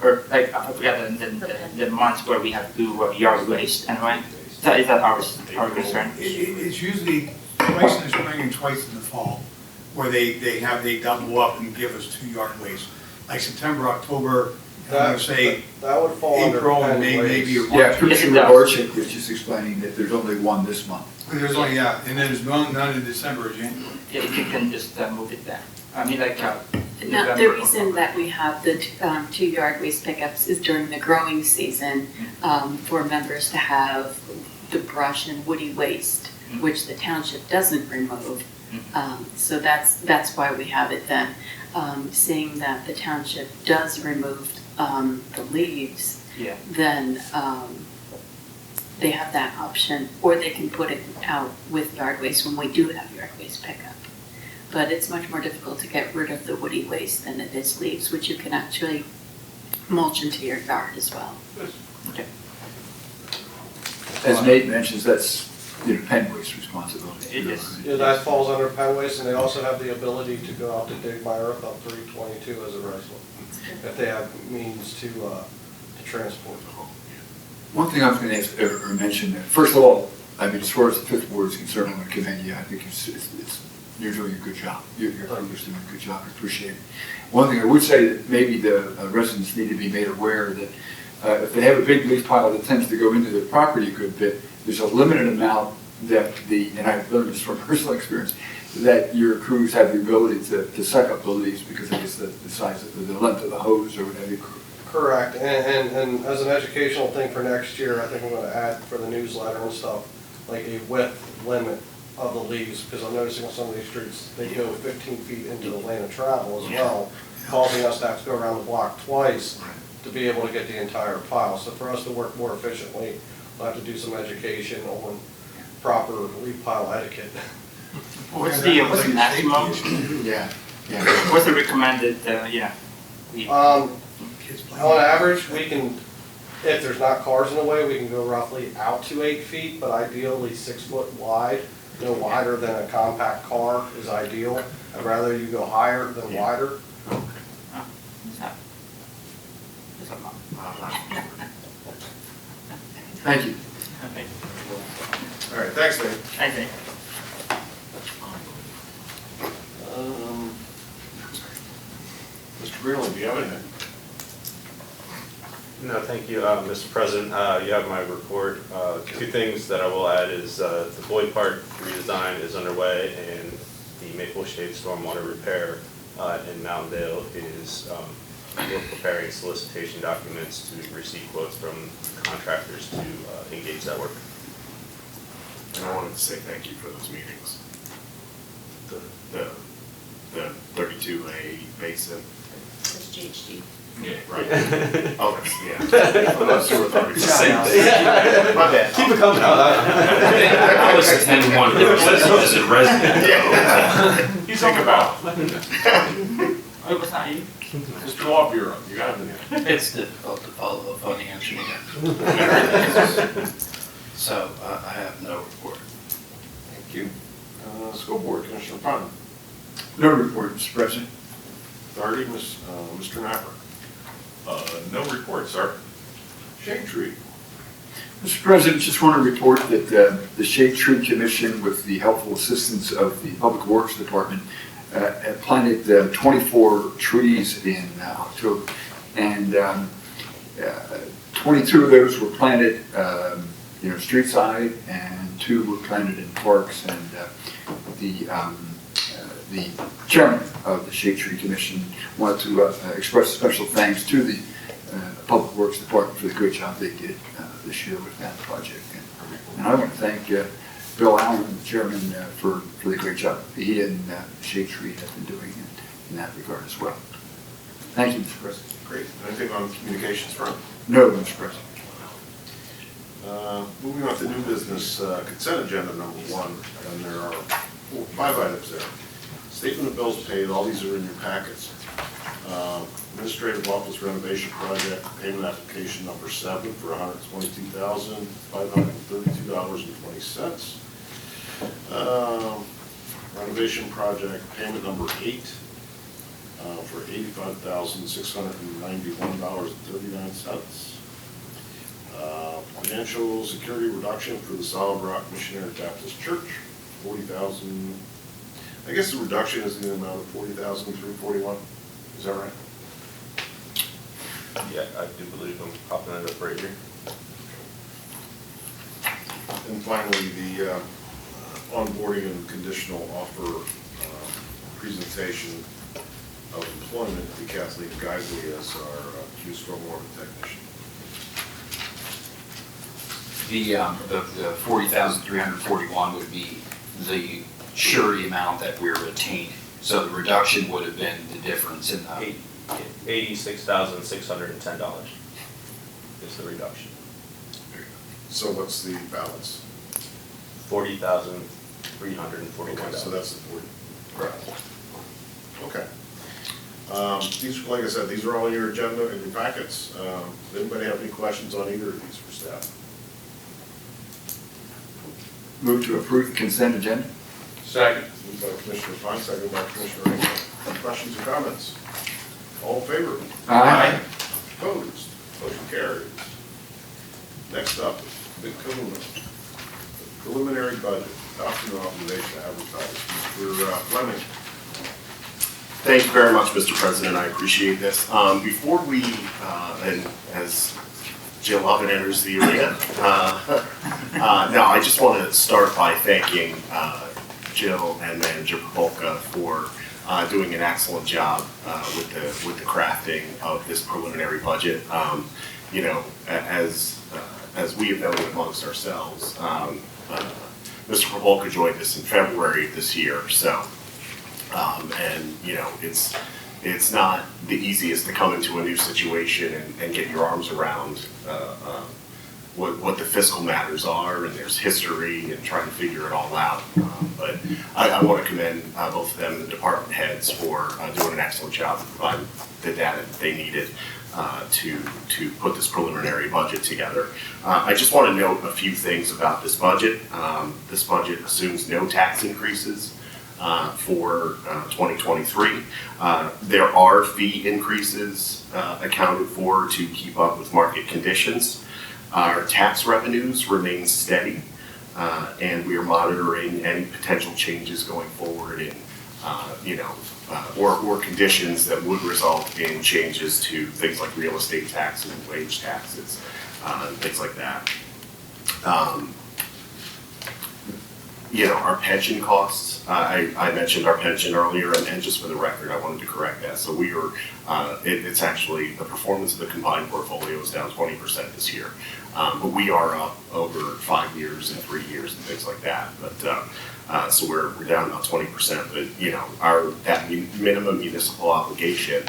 or like I forgot the months where we have to do yard waste anyway. Is that our concern? It's usually twice in the spring and twice in the fall, where they double up and give us 2 yard waste. Like September, October, I would say that would fall April under and maybe. Yeah, Commissioner Barczyk was just explaining that there's only one this month. There's only, and there's none in December or January. Yeah, if you can just move it there. In Now, the reason that we have the 2 yard waste pickups is during the growing season for members to have the brush and woody waste, which the township doesn't remove. So that's why we have it then. Seeing that the township does remove the leaves, then they have that option, or they can put it out with yard waste when we do have yard waste pickup. But it's much more difficult to get rid of the woody waste than it is leaves, which you can actually mulch into your yard as well. Okay. As Nate mentions, that's Penn Waste's responsibility. It is. Yeah, that falls under Penn Waste, and they also have the ability to go out to dig my earth up 322 as a resident, if they have means to transport. One thing I was going to ask or mention, first of all, as far as the fifth ward is concerned, I want to commend you. I think you're doing a good job. Your crew is doing a good job. I appreciate it. One thing I would say that maybe the residents need to be made aware that if they have a big leaf pile that tends to go into their property a good bit, there's a limited amount that and I've learned this from personal experience, that your crews have the ability to suck up the leaves because I guess the size of the length of the hose or whatever. Correct, and as an educational thing for next year, I think I'm going to add for the newsletter and stuff, like a width limit of the leaves, because I'm noticing on some of these streets, they go 15 feet into the lane of travel as well, causing us to have to go around the block twice to be able to get the entire pile. So for us to work more efficiently, we'll have to do some education on proper leaf pile etiquette. What's the maximum? Yeah. What's the recommended? On average, we can, if there's not cars in the way, we can go roughly out to 8 feet, but ideally 6 foot wide. No wider than a compact car is ideal. I'd rather you go higher than wider. Thank you. Okay. All right, thanks, Dave. I think. Mr. Breland, do you have anything? No, thank you, Mr. President. You have my report. Two things that I will add is the Boyd Park redesign is underway, and the Maple Shade stormwater repair in Mountaindale is, we're preparing solicitation documents to receive quotes from contractors to engage that work. And I wanted to say thank you for those meetings. The 32A basin. That's GHD. Yeah, right. Oh, that's, yeah. That's sewer authority. It's the same thing. My bad. Keep it coming. I was attending one of those as a resident. Yeah. You Think about. Oh, it was not you? Mr. Law Bureau, you got it. It's difficult to follow up on the engineer. So I have no report. Thank you. School Board, Commissioner Pond. No report, Mr. President. Authority, Mr. Napper. No report, sir. Shade Tree. Mr. President, just want to report that the Shade Tree Commission, with the helpful assistance of the Public Works Department, planted 24 trees in October, and 22 of those were planted, street side, and 2 were planted in parks. And the chairman of the Shade Tree Commission wanted to express special thanks to the Public Works Department for the great job they did this year with that project. And I want to thank Bill Allen, the chairman, for the great job he and Shade Tree have been doing in that regard as well. Thank you, Mr. President. Great. Anything on communications front? No, Mr. President. Moving on to new business, consent agenda number 1, and there are 5 items there. Statement of bills paid, all these are in your packets. Administrative office renovation project, payment application number 7 for $122,532.20. Renovation project, payment number 8 for $85,691.39. Financial security reduction for the Solid Rock Missionary Baptist Church, $40,000. I guess the reduction is in the amount of $40,341. Is that right? Yeah, I do believe I'm popping it up right here. And finally, the onboarding and conditional offer presentation of employment to Kathleen Geisley as our Q stormwater technician. The 40,341 would be the surety amount that we're retaining. So the reduction would have been the difference in the $86,610 is the reduction. So what's the balance? $40,341. Okay, so that's the 40. Right. Okay. These, like I said, these are all in your agenda and your packets. Does anybody have any questions on either of these for staff? Move to approve the consent agenda. Second. Moved by Commissioner Fine, seconded by Commissioner Engel. Any questions or comments? All in favor? Aye. Opposed? Motion carries. Next up, the preliminary budget, adoption and authorization to advertise. Mr. Fleming. Thank you very much, Mr. President. I appreciate this. Before we, and as Jill Lovett enters the arena, no, I just want to start by thanking Jill and Manager Popolka for doing an excellent job with the crafting of this preliminary budget. As we have noted amongst ourselves, Mr. Popolka joined us in February of this year, so. It's not the easiest to come into a new situation and get your arms around what the fiscal matters are, and there's history and trying to figure it all out. But I want to commend both of them and the department heads for doing an excellent job of providing the data that they needed to put this preliminary budget together. I just want to note a few things about this budget. This budget assumes no tax increases for 2023. There are fee increases accounted for to keep up with market conditions. Our tax revenues remain steady, and we are monitoring any potential changes going forward in, or conditions that would result in changes to things like real estate taxes, wage taxes, and things like that. Our pension costs, I mentioned our pension earlier, and just for the record, I wanted to correct that. So we are, it's actually, the performance of the combined portfolio is down 20% this year. But we are up over 5 years and 3 years and things like that. But so we're down about 20%. But that minimum municipal obligation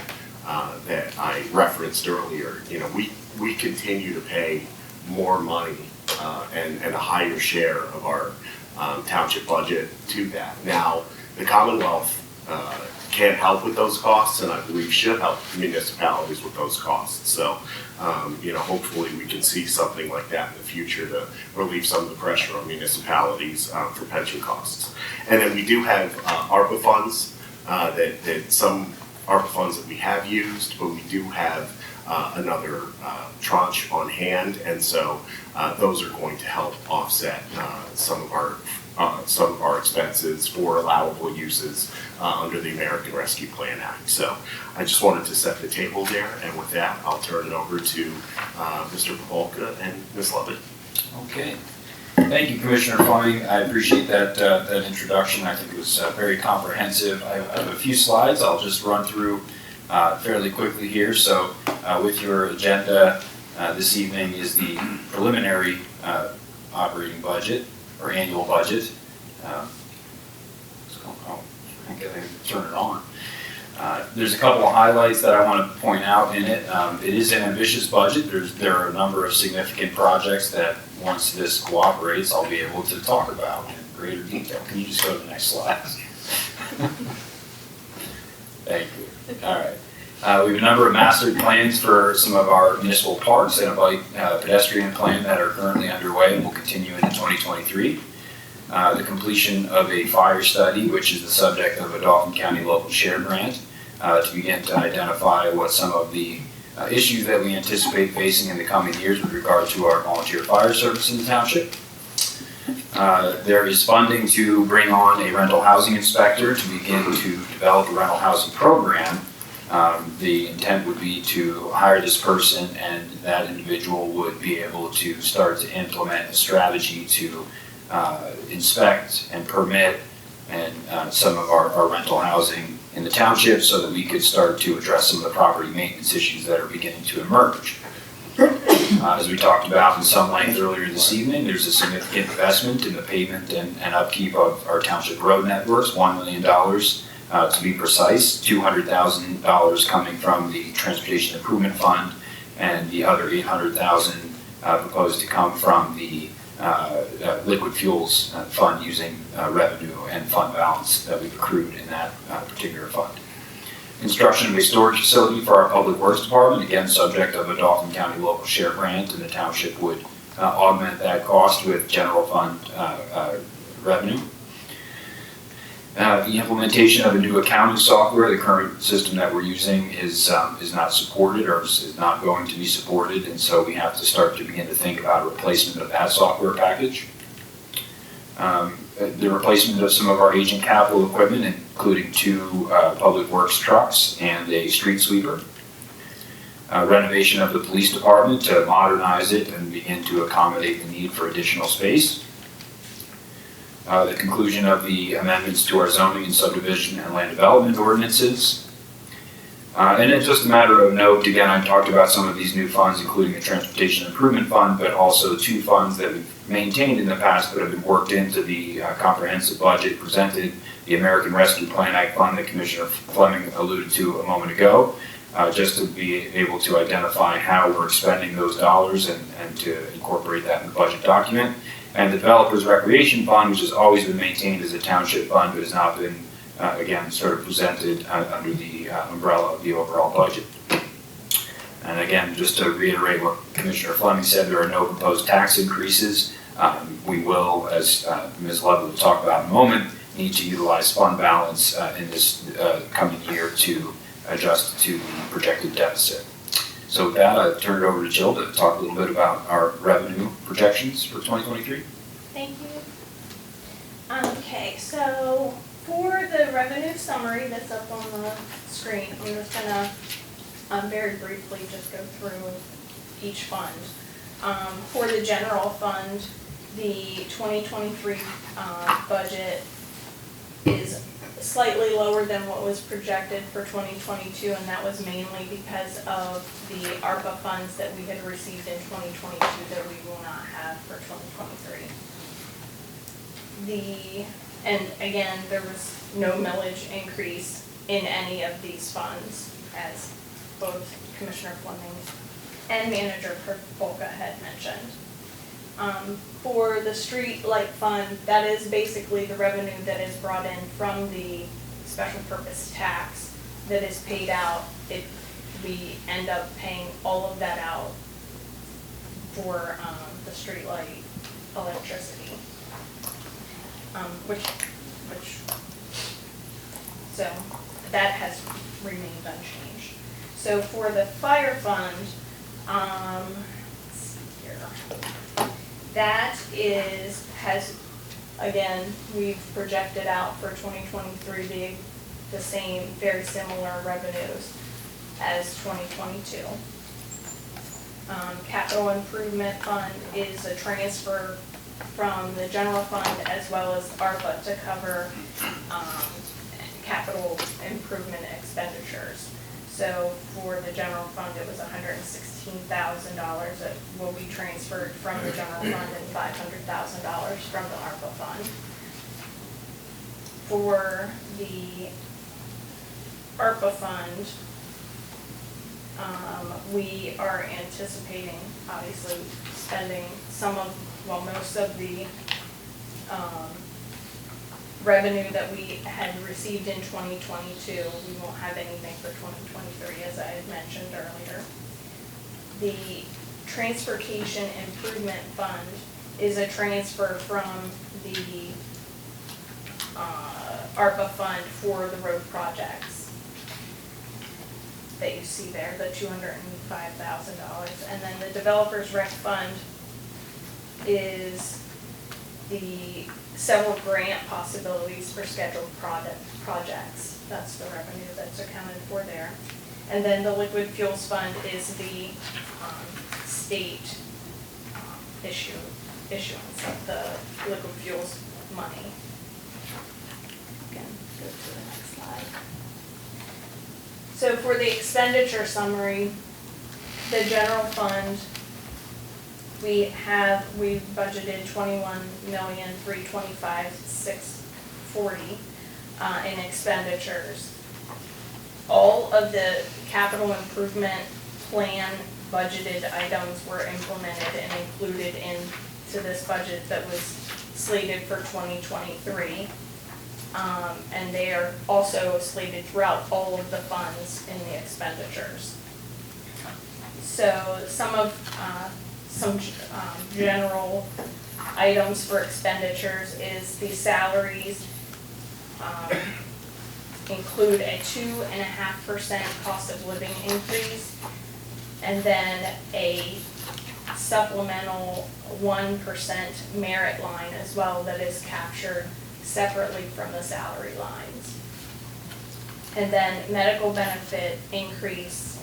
that I referenced earlier, we continue to pay more money and a higher share of our township budget to that. Now, the Commonwealth can't help with those costs, and I believe should help municipalities with those costs. So, hopefully we can see something like that in the future to relieve some of the pressure on municipalities for pension costs. And then we do have ARPA funds, that some ARPA funds that we have used, but we do have another tranche on hand, and so those are going to help offset some of our expenses for allowable uses under the American Rescue Plan Act. So I just wanted to set the table there, and with that, I'll turn it over to Mr. Popolka and Ms. Lovett. Okay. Thank you, Commissioner Fleming. I appreciate that introduction. I think it was very comprehensive. I have a few slides I'll just run through fairly quickly here. So with your agenda this evening is the preliminary operating budget or annual budget. I can turn it on. There's a couple of highlights that I want to point out in it. It is an ambitious budget. There are a number of significant projects that once this cooperates, I'll be able to talk about in greater detail. Can you just go to the next slide? Thank you. All right. We have a number of master plans for some of our municipal parks and a bike pedestrian plan that are currently underway and will continue into 2023. The completion of a fire study, which is the subject of a Dauphin County local share grant, to begin to identify what some of the issues that we anticipate facing in the coming years with regard to our volunteer fire service in the township. There is funding to bring on a rental housing inspector to begin to develop a rental housing program. The intent would be to hire this person, and that individual would be able to start to implement a strategy to inspect and permit and some of our rental housing in the township so that we could start to address some of the property maintenance issues that are beginning to emerge. As we talked about in some length earlier this evening, there's a significant investment in the pavement and upkeep of our township road networks, $1 million to be precise, $200,000 coming from the Transportation Improvement Fund, and the other $800,000 proposed to come from the liquid fuels fund using revenue and fund balance that we've accrued in that particular fund. Construction of a storage facility for our Public Works Department, again subject of a Dauphin County local share grant, and the township would augment that cost with general fund revenue. The implementation of a new accounting software, the current system that we're using is not supported or is not going to be supported, and so we have to start to begin to think about a replacement of that software package. The replacement of some of our aging capital equipment, including 2 public works trucks and a street sweeper. Renovation of the police department to modernize it and begin to accommodate the need for additional space. The conclusion of the amendments to our zoning and subdivision and land development ordinances. And it's just a matter of note, again, I talked about some of these new funds, including the Transportation Improvement Fund, but also 2 funds that we've maintained in the past but have been worked into the comprehensive budget presented, the American Rescue Plan Act Fund that Commissioner Fleming alluded to a moment ago, just to be able to identify how we're expending those dollars and to incorporate that in the budget document. And the Developers Recreation Fund, which has always been maintained as a township fund, but has now been, again, sort of presented under the umbrella of the overall budget. And again, just to reiterate what Commissioner Fleming said, there are no proposed tax increases. We will, as Ms. Lovett will talk about in a moment, need to utilize fund balance in this coming year to adjust to the projected deficit. So with that, I turn it over to Jill to talk a little bit about our revenue projections for 2023. Thank you. Okay, so for the revenue summary that's up on the screen, I'm just gonna very briefly just go through each fund. For the general fund, the 2023 budget is slightly lower than what was projected for 2022, and that was mainly because of the ARPA funds that we had received in 2022 that we will not have for 2023. And again, there was no millage increase in any of these funds, as both Commissioner Fleming and Manager Polka had mentioned. For the street light fund, that is basically the revenue that is brought in from the special purpose tax that is paid out. We end up paying all of that out for the street light electricity, so that has remained unchanged. So for the fire fund, let's see here. That again, we've projected out for 2023 the same, very similar revenues as 2022. Capital improvement fund is a transfer from the general fund as well as ARPA to cover capital improvement expenditures. So for the general fund, it was $116,000 that will be transferred from the general fund and $500,000 from the ARPA fund. For the ARPA fund, we are anticipating, obviously, spending most of the revenue that we had received in 2022. We won't have anything for 2023, as I had mentioned earlier. The Transportation Improvement Fund is a transfer from the ARPA fund for the road projects that you see there, the $205,000. And then the Developers Rec Fund is the several grant possibilities for scheduled projects. That's the revenue that's accounted for there. And then the Liquid Fuels Fund is the state issuance of the liquid fuels money. Again, go to the next slide. So for the expenditure summary, the general fund, we budgeted $21,325,640 in expenditures. All of the capital improvement plan budgeted items were implemented and included into this budget that was slated for 2023. And they are also slated throughout all of the funds in the expenditures. So some general items for expenditures is the salaries include a 2.5% cost of living increase, and then a supplemental 1% merit line as well that is captured separately from the salary lines. And then medical benefit increase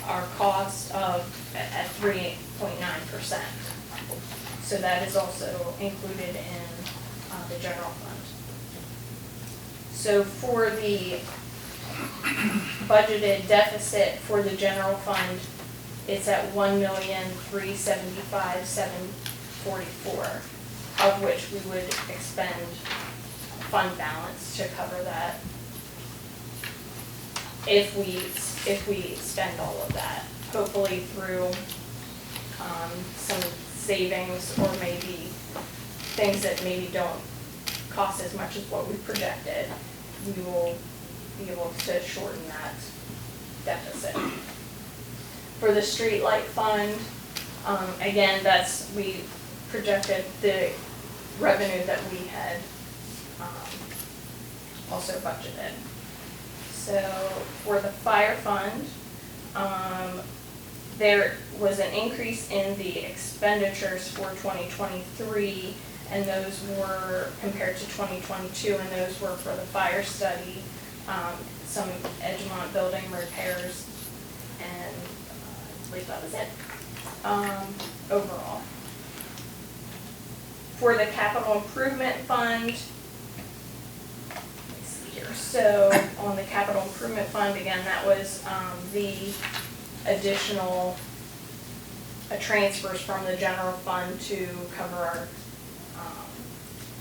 our cost at 3.9%. So that is also included in the general fund. So for the budgeted deficit for the general fund, it's at $1,375,744, of which we would expend fund balance to cover that if we spend all of that, hopefully through some savings or maybe things that maybe don't cost as much as what we projected. We will be able to shorten that deficit. For the street light fund, again, we projected the revenue that we had also budgeted. So for the fire fund, there was an increase in the expenditures for 2023, and those were compared to 2022, and those were for the fire study, some Edgemont building repairs, and I believe that was it, overall. For the capital improvement fund, let's see here. So on the capital improvement fund, again, that was the additional transfers from the general fund to cover our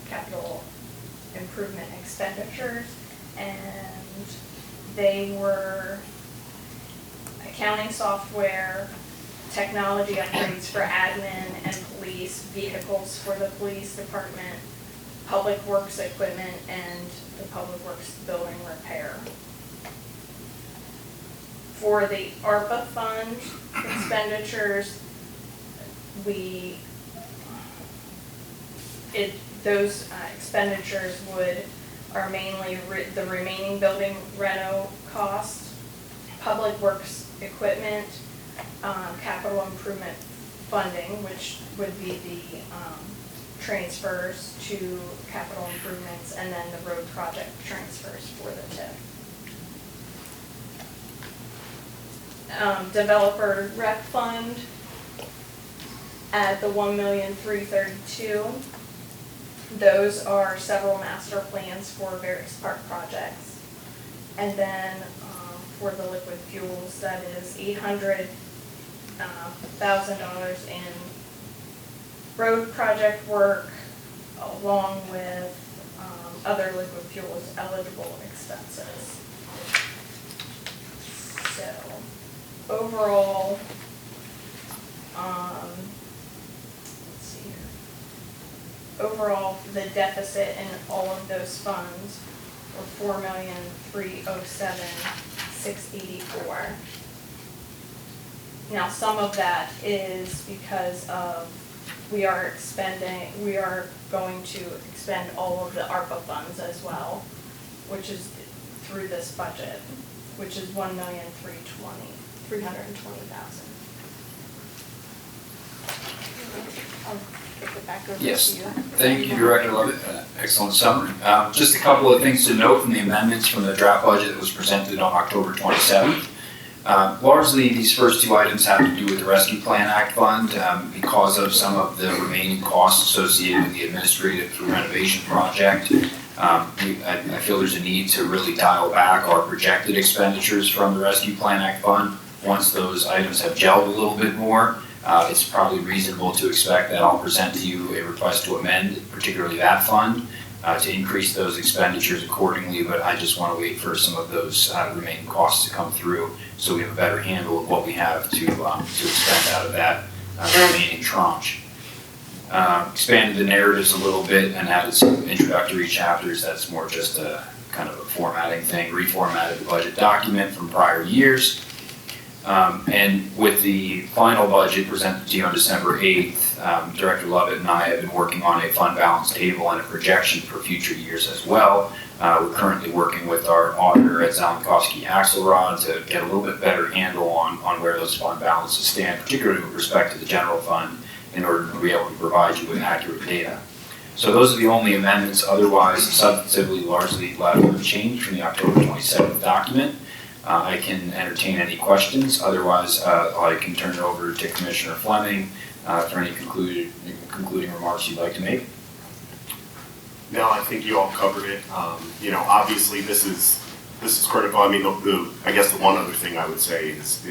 capital improvement expenditures, and they were accounting software, technology upgrades for admin and police, vehicles for the police department, public works equipment, and the public works building repair. For the ARPA fund expenditures, those expenditures are mainly the remaining building reno costs, public works equipment, capital improvement funding, which would be the transfers to capital improvements, and then the road project transfers for the TIF. Developer rep fund at the $1,332,000. Those are several master plans for various park projects. And then for the liquid fuels, that is $800,000 in road project work, along with other liquid fuels eligible expenses. So overall, let's see here. Overall, the deficit in all of those funds were $4,307,684. Now, some of that is because of we are going to expend all of the ARPA funds as well, which is through this budget, which is $1,320,000. I'll kick it back over to you. Yes, thank you, Director Lovett. Excellent summary. Just a couple of things to note from the amendments from the draft budget that was presented on October 27th. Largely, these first two items have to do with the Rescue Plan Act Fund because of some of the remaining costs associated with the administrative renovation project. I feel there's a need to really dial back our projected expenditures from the Rescue Plan Act Fund. Once those items have gelled a little bit more, it's probably reasonable to expect that I'll present to you a request to amend, particularly that fund, to increase those expenditures accordingly, but I just want to wait for some of those remaining costs to come through so we have a better handle of what we have to expend out of that remaining tranche. Expanded the narratives a little bit and added some introductory chapters. That's more just a kind of a formatting thing, reformatted the budget document from prior years. And with the final budget presented to you on December 8th, Director Lovett and I have been working on a fund balance table and a projection for future years as well. We're currently working with our auditor at Zalmkowski Axelrod to get a little bit better handle on where those fund balances stand, particularly with respect to the general fund, in order to be able to provide you with accurate data. So those are the only amendments. Otherwise, substantively, largely left unchanged from the October 27th document. I can entertain any questions. Otherwise, I can turn it over to Commissioner Fleming for any concluding remarks you'd like to make. No, I think you all covered it. Obviously this is critical. I mean, I guess the one other thing I would say is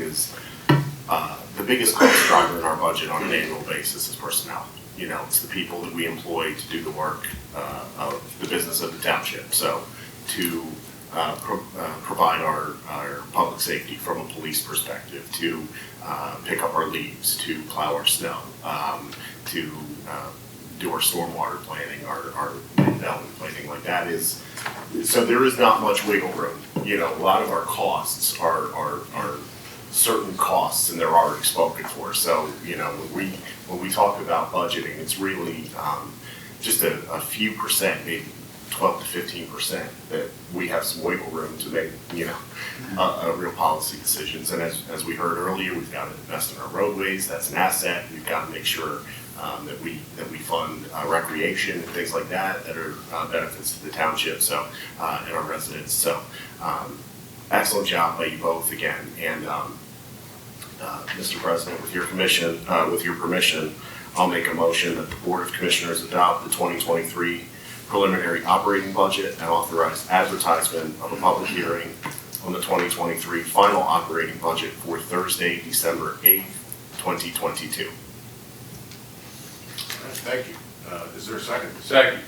the biggest cost driver in our budget on an annual basis is personnel. It's the people that we employ to do the work of the business of the township. So to provide our public safety from a police perspective, to pick up our leaves, to plow our snow, to do our stormwater planning, our development planning, like that is, so there is not much wiggle room. A lot of our costs are certain costs and they're already spoken for. So, when we talk about budgeting, it's really just a few percent, maybe 12 to 15%, that we have some wiggle room to make, real policy decisions. And as we heard earlier, we've got to invest in our roadways. That's an asset. We've got to make sure that we fund recreation and things like that are benefits to the township, so and our residents. So excellent job by you both again. And Mr. President, with your permission, I'll make a motion that the Board of Commissioners adopt the 2023 preliminary operating budget and authorize advertisement of a public hearing on the 2023 final operating budget for Thursday, December 8th, 2022. Thank you. Is there a second? Second.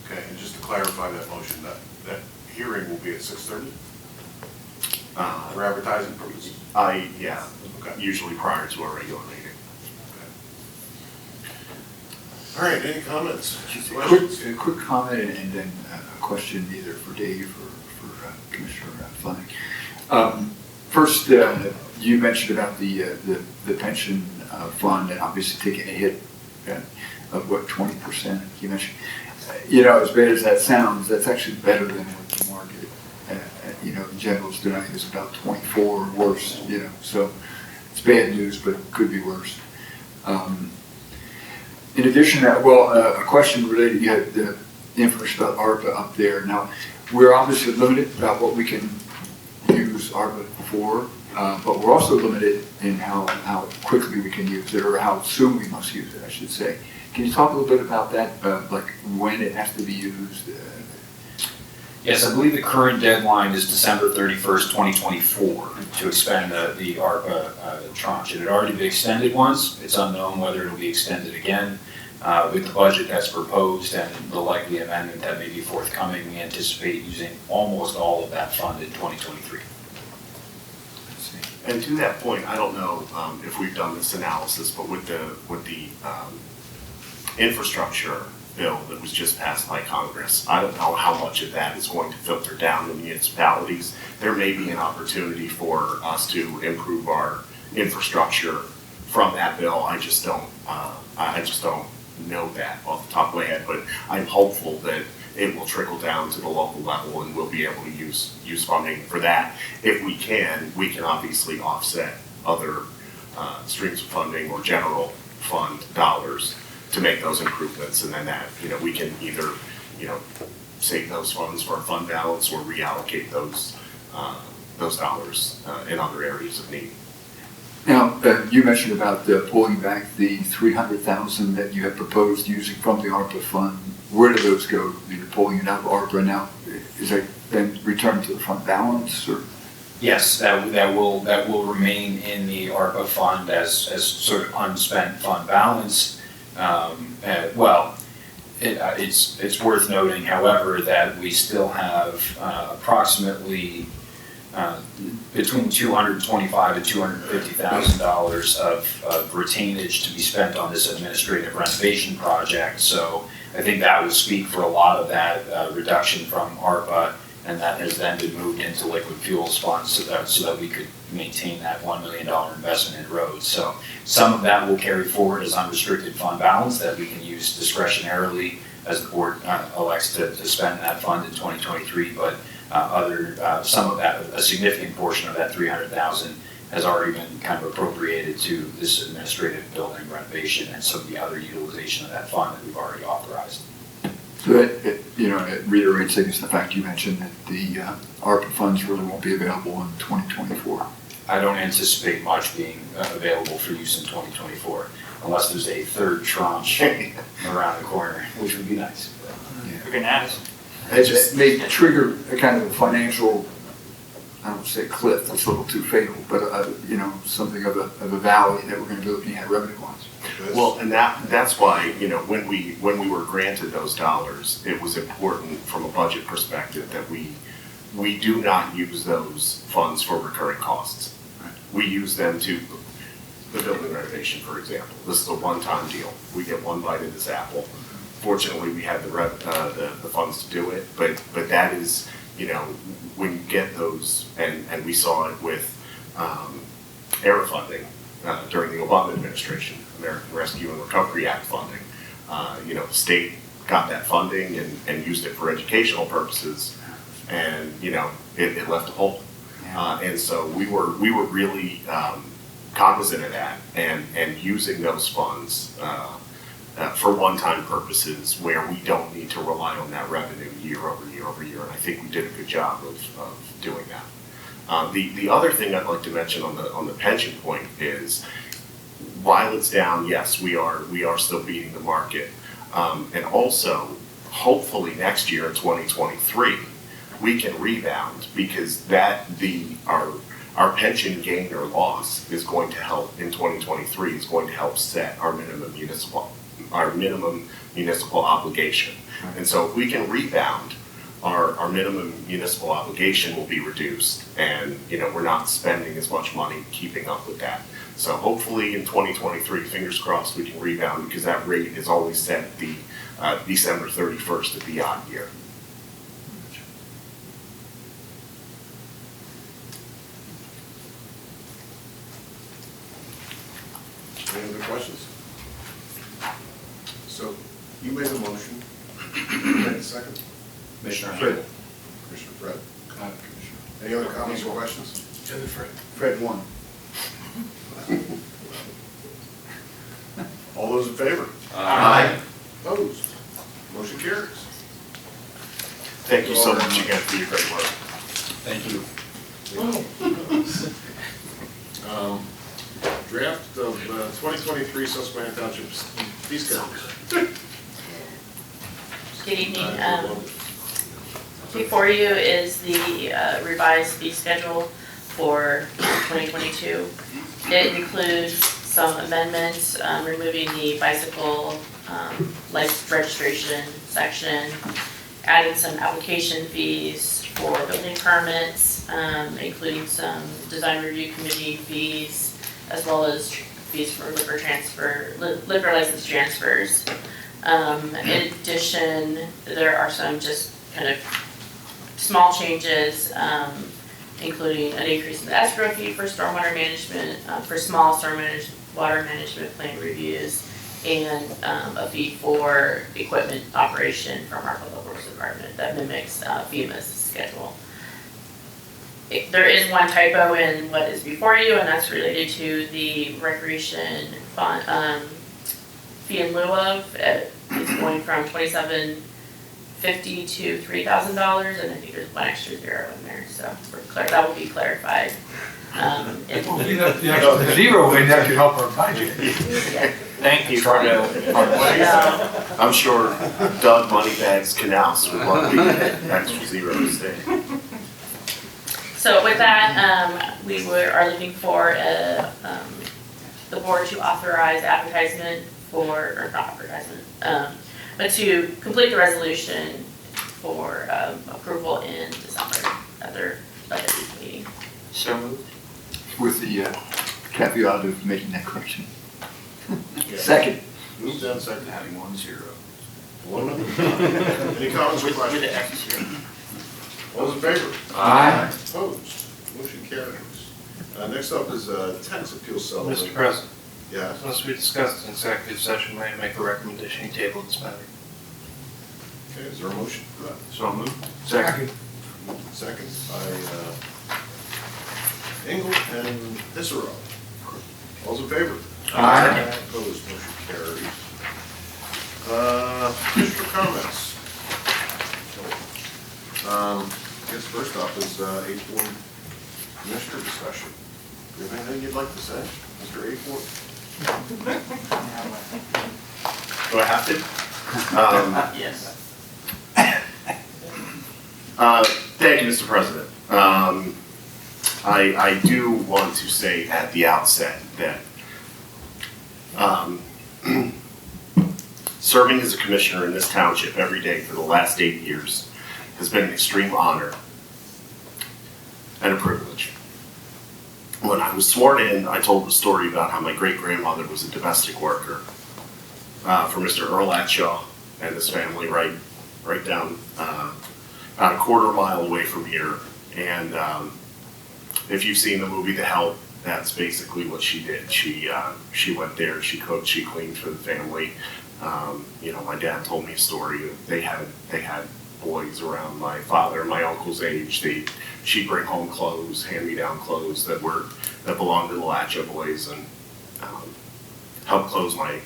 Okay, and just to clarify that motion, that hearing will be at 6:30 for advertising purposes? Yeah, Okay. usually prior to our regular meeting. All right, any comments? A quick comment and then a question either for Dave or for Commissioner Fleming. First, you mentioned about the pension fund and obviously taking a hit of what, 20%, you mentioned. As bad as that sounds, that's actually better than what the market, in general is doing. I think it's about 24 or worse, so it's bad news, but it could be worse. In addition to that, a question related, you had the information about ARPA up there. Now, we're obviously limited about what we can use ARPA for, but we're also limited in how quickly we can use it, or how soon we must use it, I should say. Can you talk a little bit about that, like when it has to be used? Yes, I believe the current deadline is December 31st, 2024 to expend the ARPA tranche. It had already been extended once. It's unknown whether it'll be extended again. With the budget that's proposed and the likely amendment that may be forthcoming, we anticipate using almost all of that fund in 2023. And to that point, I don't know if we've done this analysis, but with the infrastructure bill that was just passed by Congress, I don't know how much of that is going to filter down to municipalities. There may be an opportunity for us to improve our infrastructure from that bill. I just don't know that off the top of my head, but I'm hopeful that it will trickle down to the local level and we'll be able to use funding for that. If we can obviously offset other streams of funding or general fund dollars to make those improvements, and then that, we can either, save those funds for our fund balance or reallocate those dollars in other areas of need. Now, you mentioned about pulling back the $300,000 that you had proposed using from the ARPA fund. Where do those go? You're pulling it out of ARPA now. Is that then returned to the fund balance, or? Yes, that will remain in the ARPA fund as sort of unspent fund balance. It's worth noting, however, that we still have approximately between $225,000 and $250,000 of retainage to be spent on this administrative renovation project. So I think that would speak for a lot of that reduction from ARPA, and that has then been moved into liquid fuels funds so that we could maintain that $1 million investment in roads. So some of that will carry forward as unrestricted fund balance that we can use discretionarily as the board elects to spend that fund in 2023, but some of that, a significant portion of that $300,000 has already been kind of appropriated to this administrative building renovation and some of the other utilization of that fund that we've already authorized. So it reiterates, I guess, the fact you mentioned that the ARPA funds really won't be available in 2024. I don't anticipate much being available for use in 2024, unless there's a third tranche around the corner, which would be nice. We can ask. It may trigger a kind of a financial, I don't say cliff, that's a little too fatal, but something of a valley that we're going to be looking at revenue-wise. Well, and that's why, when we were granted those dollars, it was important from a budget perspective that we do not use those funds for recurring costs. Right. We use them to, the building renovation, for example. This is a one-time deal. We get one bite of this apple. Fortunately, we had the funds to do it, but that is, when you get those, and we saw it with ERA funding during the Obama administration, American Rescue and Recovery Act funding. The state got that funding and used it for educational purposes, and, you know, it left a hole. And so we were really cognizant of that and using those funds for one-time purposes where we don't need to rely on that revenue year over year over year. And I think we did a good job of doing that. The other thing I'd like to mention on the pension point is, while it's down, yes, we are still beating the market. And also, hopefully next year in 2023, we can rebound, because our pension gain or loss is going to help in 2023, is going to help set our minimum municipal obligation. And so if we can rebound, our minimum municipal obligation will be reduced, and, you know, we're not spending as much money keeping up with that. So hopefully in 2023, fingers crossed, we can rebound, because that rate is always set at the December 31st of the odd year. Any other questions? So, you made a motion. You made a second? Commissioner Fred. Commissioner Fred. Any other comments or questions? Fred won. All those in favor? Aye. Opposed? Motion carries. Thank you so much again for your great work. Thank you. Draft of 2023 Susquehanna Township fee schedule. Good evening. Before you is the revised fee schedule for 2022. It includes some amendments, removing the bicycle license registration section, adding some application fees for building permits, including some design review committee fees, as well as fees for liquor license transfers. In addition, there are some just kind of small changes, including an increase in the escrow fee for stormwater management, for small stormwater management plan reviews, and a fee for equipment operation from our public works department that mimics FEMA's schedule. There is one typo in what is before you, and that's related to the recreation fund fee in lieu of. It's going from $2,750 to $3,000, and I think there's one extra zero in there, so that will be clarified. The extra zero in there could help our budget. Thank you. I'm sure Doug Moneybags Canals would love to get extra zero to stay. So with that, we are looking for the board to authorize advertisement or not advertisement, but to complete the resolution for approval in December at their budget meeting. So moved. With the caveat of making that correction. Second. Moved down second. Having 1-0. Any comments or questions? All those in favor? Aye. Opposed? Motion carries. Next up is tax appeal settlement. Mr. President, Yes. unless we discussed in executive session, may I make a recommendation to table this matter? Okay, is there a motion for that? So moved. Second. Second by Engel and Cicero. All those in favor? Aye. Opposed? Motion carries. Commissioner comments? I guess first off is A4 Commissioner discussion. Do you have anything you'd like to say, Mr. A4? Do I have to? Yes. Thank you, Mr. President. I do want to say at the outset that serving as a commissioner in this township every day for the last 8 years has been an extreme honor and a privilege. When I was sworn in, I told the story about how my great-grandmother was a domestic worker for Mr. Earl Atshaw and his family right down about a quarter-mile away from here. And if you've seen the movie The Help, that's basically what she did. She went there, she cooked, she cleaned for the family. You know, my dad told me a story. They had boys around my father and my uncle's age. She'd bring home clothes, hand-me-down clothes that belonged to the Latcha boys, and help clothe my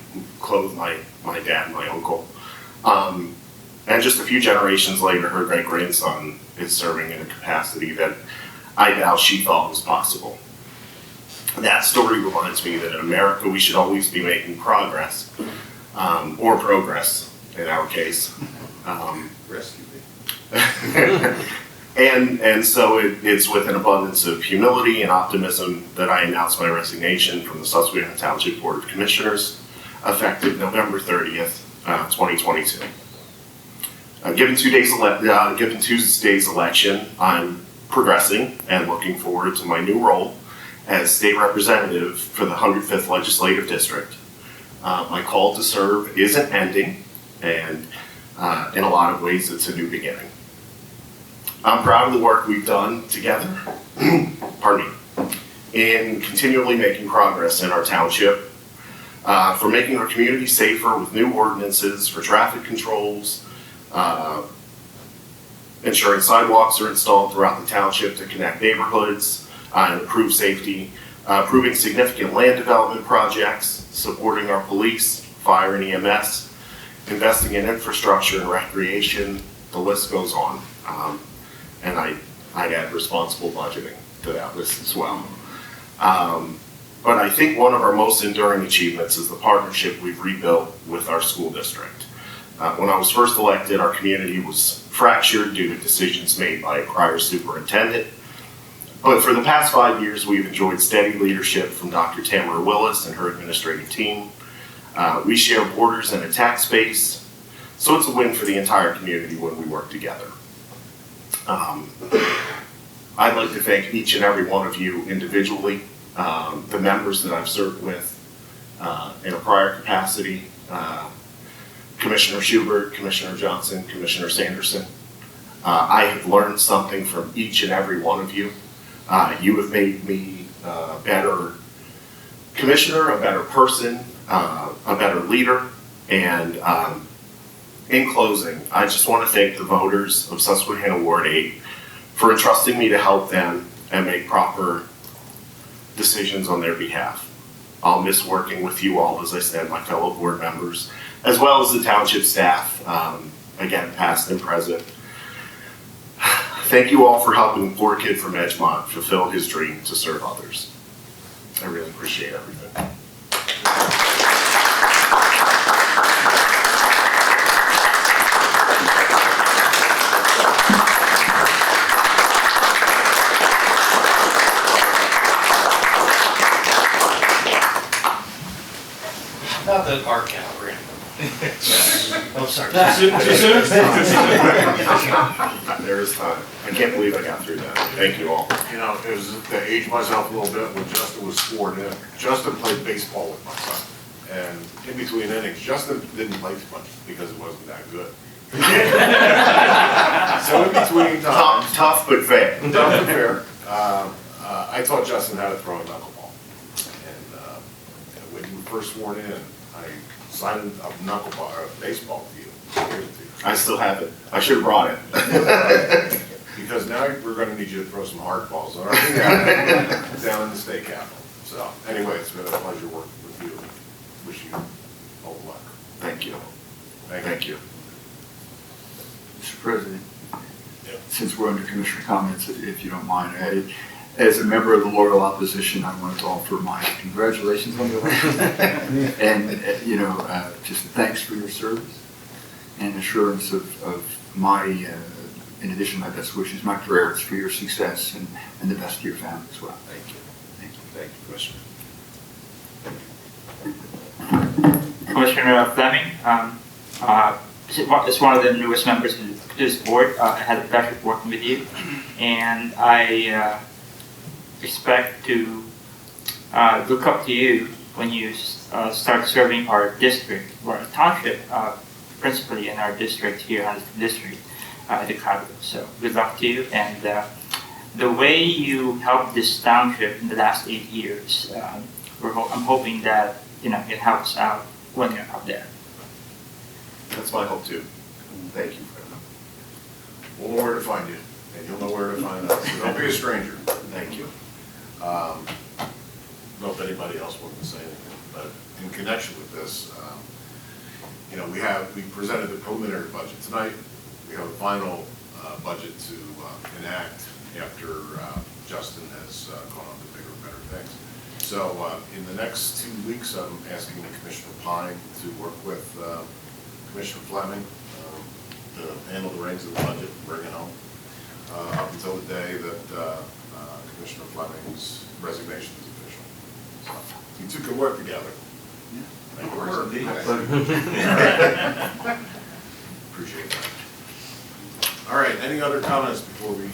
dad and my uncle. And just a few generations later, her great-grandson is serving in a capacity that I doubt she thought was possible. That story reminds me that in America we should always be making progress, or progress in our case. Rescue me. And so it's with an abundance of humility and optimism that I announce my resignation from the Susquehanna Township Board of Commissioners, effective November 30th, 2022. Given Tuesday's election, I'm progressing and looking forward to my new role as state representative for the 105th Legislative District. My call to serve isn't ending, and in a lot of ways it's a new beginning. I'm proud of the work we've done together, pardon me, in continually making progress in our township, for making our community safer with new ordinances for traffic controls, ensuring sidewalks are installed throughout the township to connect neighborhoods and improve safety, approving significant land development projects, supporting our police, fire and EMS, investing in infrastructure and recreation, the list goes on. And I'd add responsible budgeting to that list as well. But I think one of our most enduring achievements is the partnership we've rebuilt with our school district. When I was first elected, our community was fractured due to decisions made by a prior superintendent. But for the past 5 years, we've enjoyed steady leadership from Dr. Tamara Willis and her administrative team. We share borders and a tax base, so it's a win for the entire community when we work together. I'd like to thank each and every one of you individually, the members that I've served with in a prior capacity, Commissioner Schubert, Commissioner Johnson, Commissioner Sanderson. I have learned something from each and every one of you. You have made me a better commissioner, a better person, a better leader, and in closing, I just want to thank the voters of Susquehanna Ward 8 for entrusting me to help them and make proper decisions on their behalf. I'll miss working with you all, as I said, my fellow board members, as well as the township staff, again, past and present. Thank you all for helping a poor kid from Edgemont fulfill his dream to serve others. I really appreciate everything. Not the art gallery. Oh, sorry. There is time. I can't believe I got through that. Thank you all. You know, it was to age myself a little bit when Justin was sworn in. Justin played baseball with my son. And in between innings, Justin didn't play too much because it wasn't that good. So in between times. Tough but fair. Tough but fair. I taught Justin how to throw a knuckleball. And when you were first sworn in, I signed a knuckleball, or a baseball to you. I still have it. I should have brought it. Because now we're gonna need you to throw some hard balls on our down in the state capitol. So anyway, it's been a pleasure working with you. Wish you all the luck. Thank you. Thank you. Mr. President, since we're under Commissioner comments, if you don't mind, as a member of the loyal opposition, I want to offer my congratulations on the election. And, just thanks for your service and assurance of my, in addition to my best wishes, my prayers for your success and the best of your family as well. Thank you. Thank you. Thank you, Commissioner. Commissioner Fleming, as one of the newest members to this board, I had the pleasure of working with you, and I expect to look up to you when you start serving our district, or our township, principally in our district here, Huntington District, the capital. So good luck to you, and the way you helped this township in the last 8 years, I'm hoping that it helps out when you're out there. That's my hope too. Thank you, Fred. We'll know where to find you, and you'll know where to find us. So don't be a stranger. Thank you. Don't know if anybody else wants to say anything, but in connection with this, you know, we presented the preliminary budget tonight. We have a final budget to enact after Justin has gone on to bigger and better things. So in the next 2 weeks, I'm asking Commissioner Pine to work with Commissioner Fleming to handle the reins of the budget and bring it home up until the day that Commissioner Fleming's resignation is official. So you two can work together. Thank you. Appreciate that. All right, any other comments before we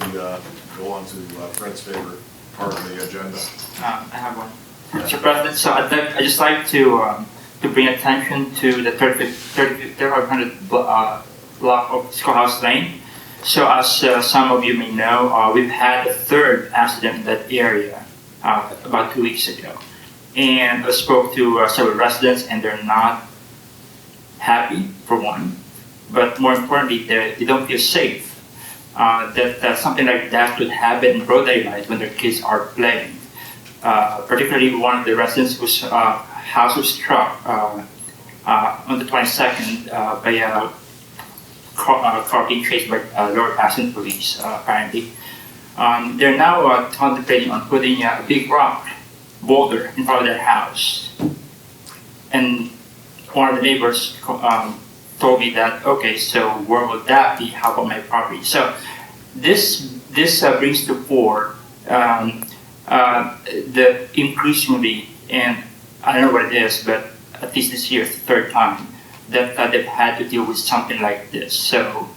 go on to Fred's favorite part of the agenda? I have one. Mr. President, so I'd just like to bring attention to the 3500 block of Schoolhouse Lane. So as some of you may know, we've had a third accident in that area about 2 weeks ago. And I spoke to several residents, and they're not happy, for one. But more importantly, they don't feel safe. That something like that could happen in broad daylight when their kids are playing. Particularly one of the residents whose house was struck on the 22nd by a car being chased by Lower Passing police, apparently. They're now contemplating on putting a big rock boulder in front of their house. And one of the neighbors told me that, okay, so where would that be? How about my property? So this brings to fore the increasingly, and I don't know what it is, but at least this year, it's the third time that they've had to deal with something like this. So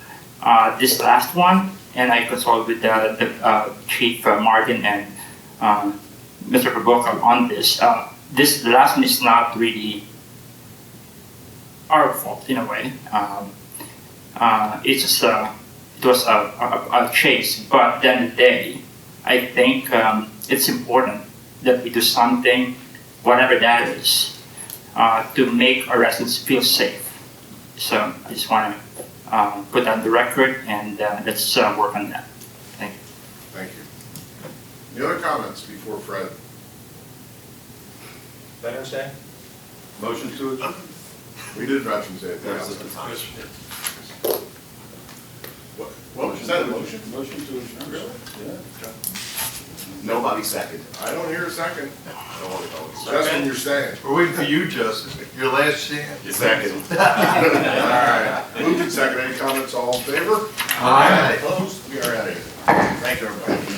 this last one, and I consulted with the Chief Martin and Mr. Provoca on this. This last one is not really our fault in a way. It's just it was a chase, but at the end of the day, I think it's important that we do something, whatever that is, to make our residents feel safe. So I just want to put that on the record, and let's work on that. Thank you. Thank you. Any other comments before Fred? Veterans Day? Motion to adjourn. We did Veterans Day. There's the time. What was that, a motion? Motion to adjourn. Really? Yeah. Nobody second. I don't hear a second. I don't want to go. Justin, you're staying. We're waiting for you, Justin. Your last chance. Second. All right. Moved and second. Any comments? All in favor? Aye. Opposed? We are out of here. Thank you, everybody.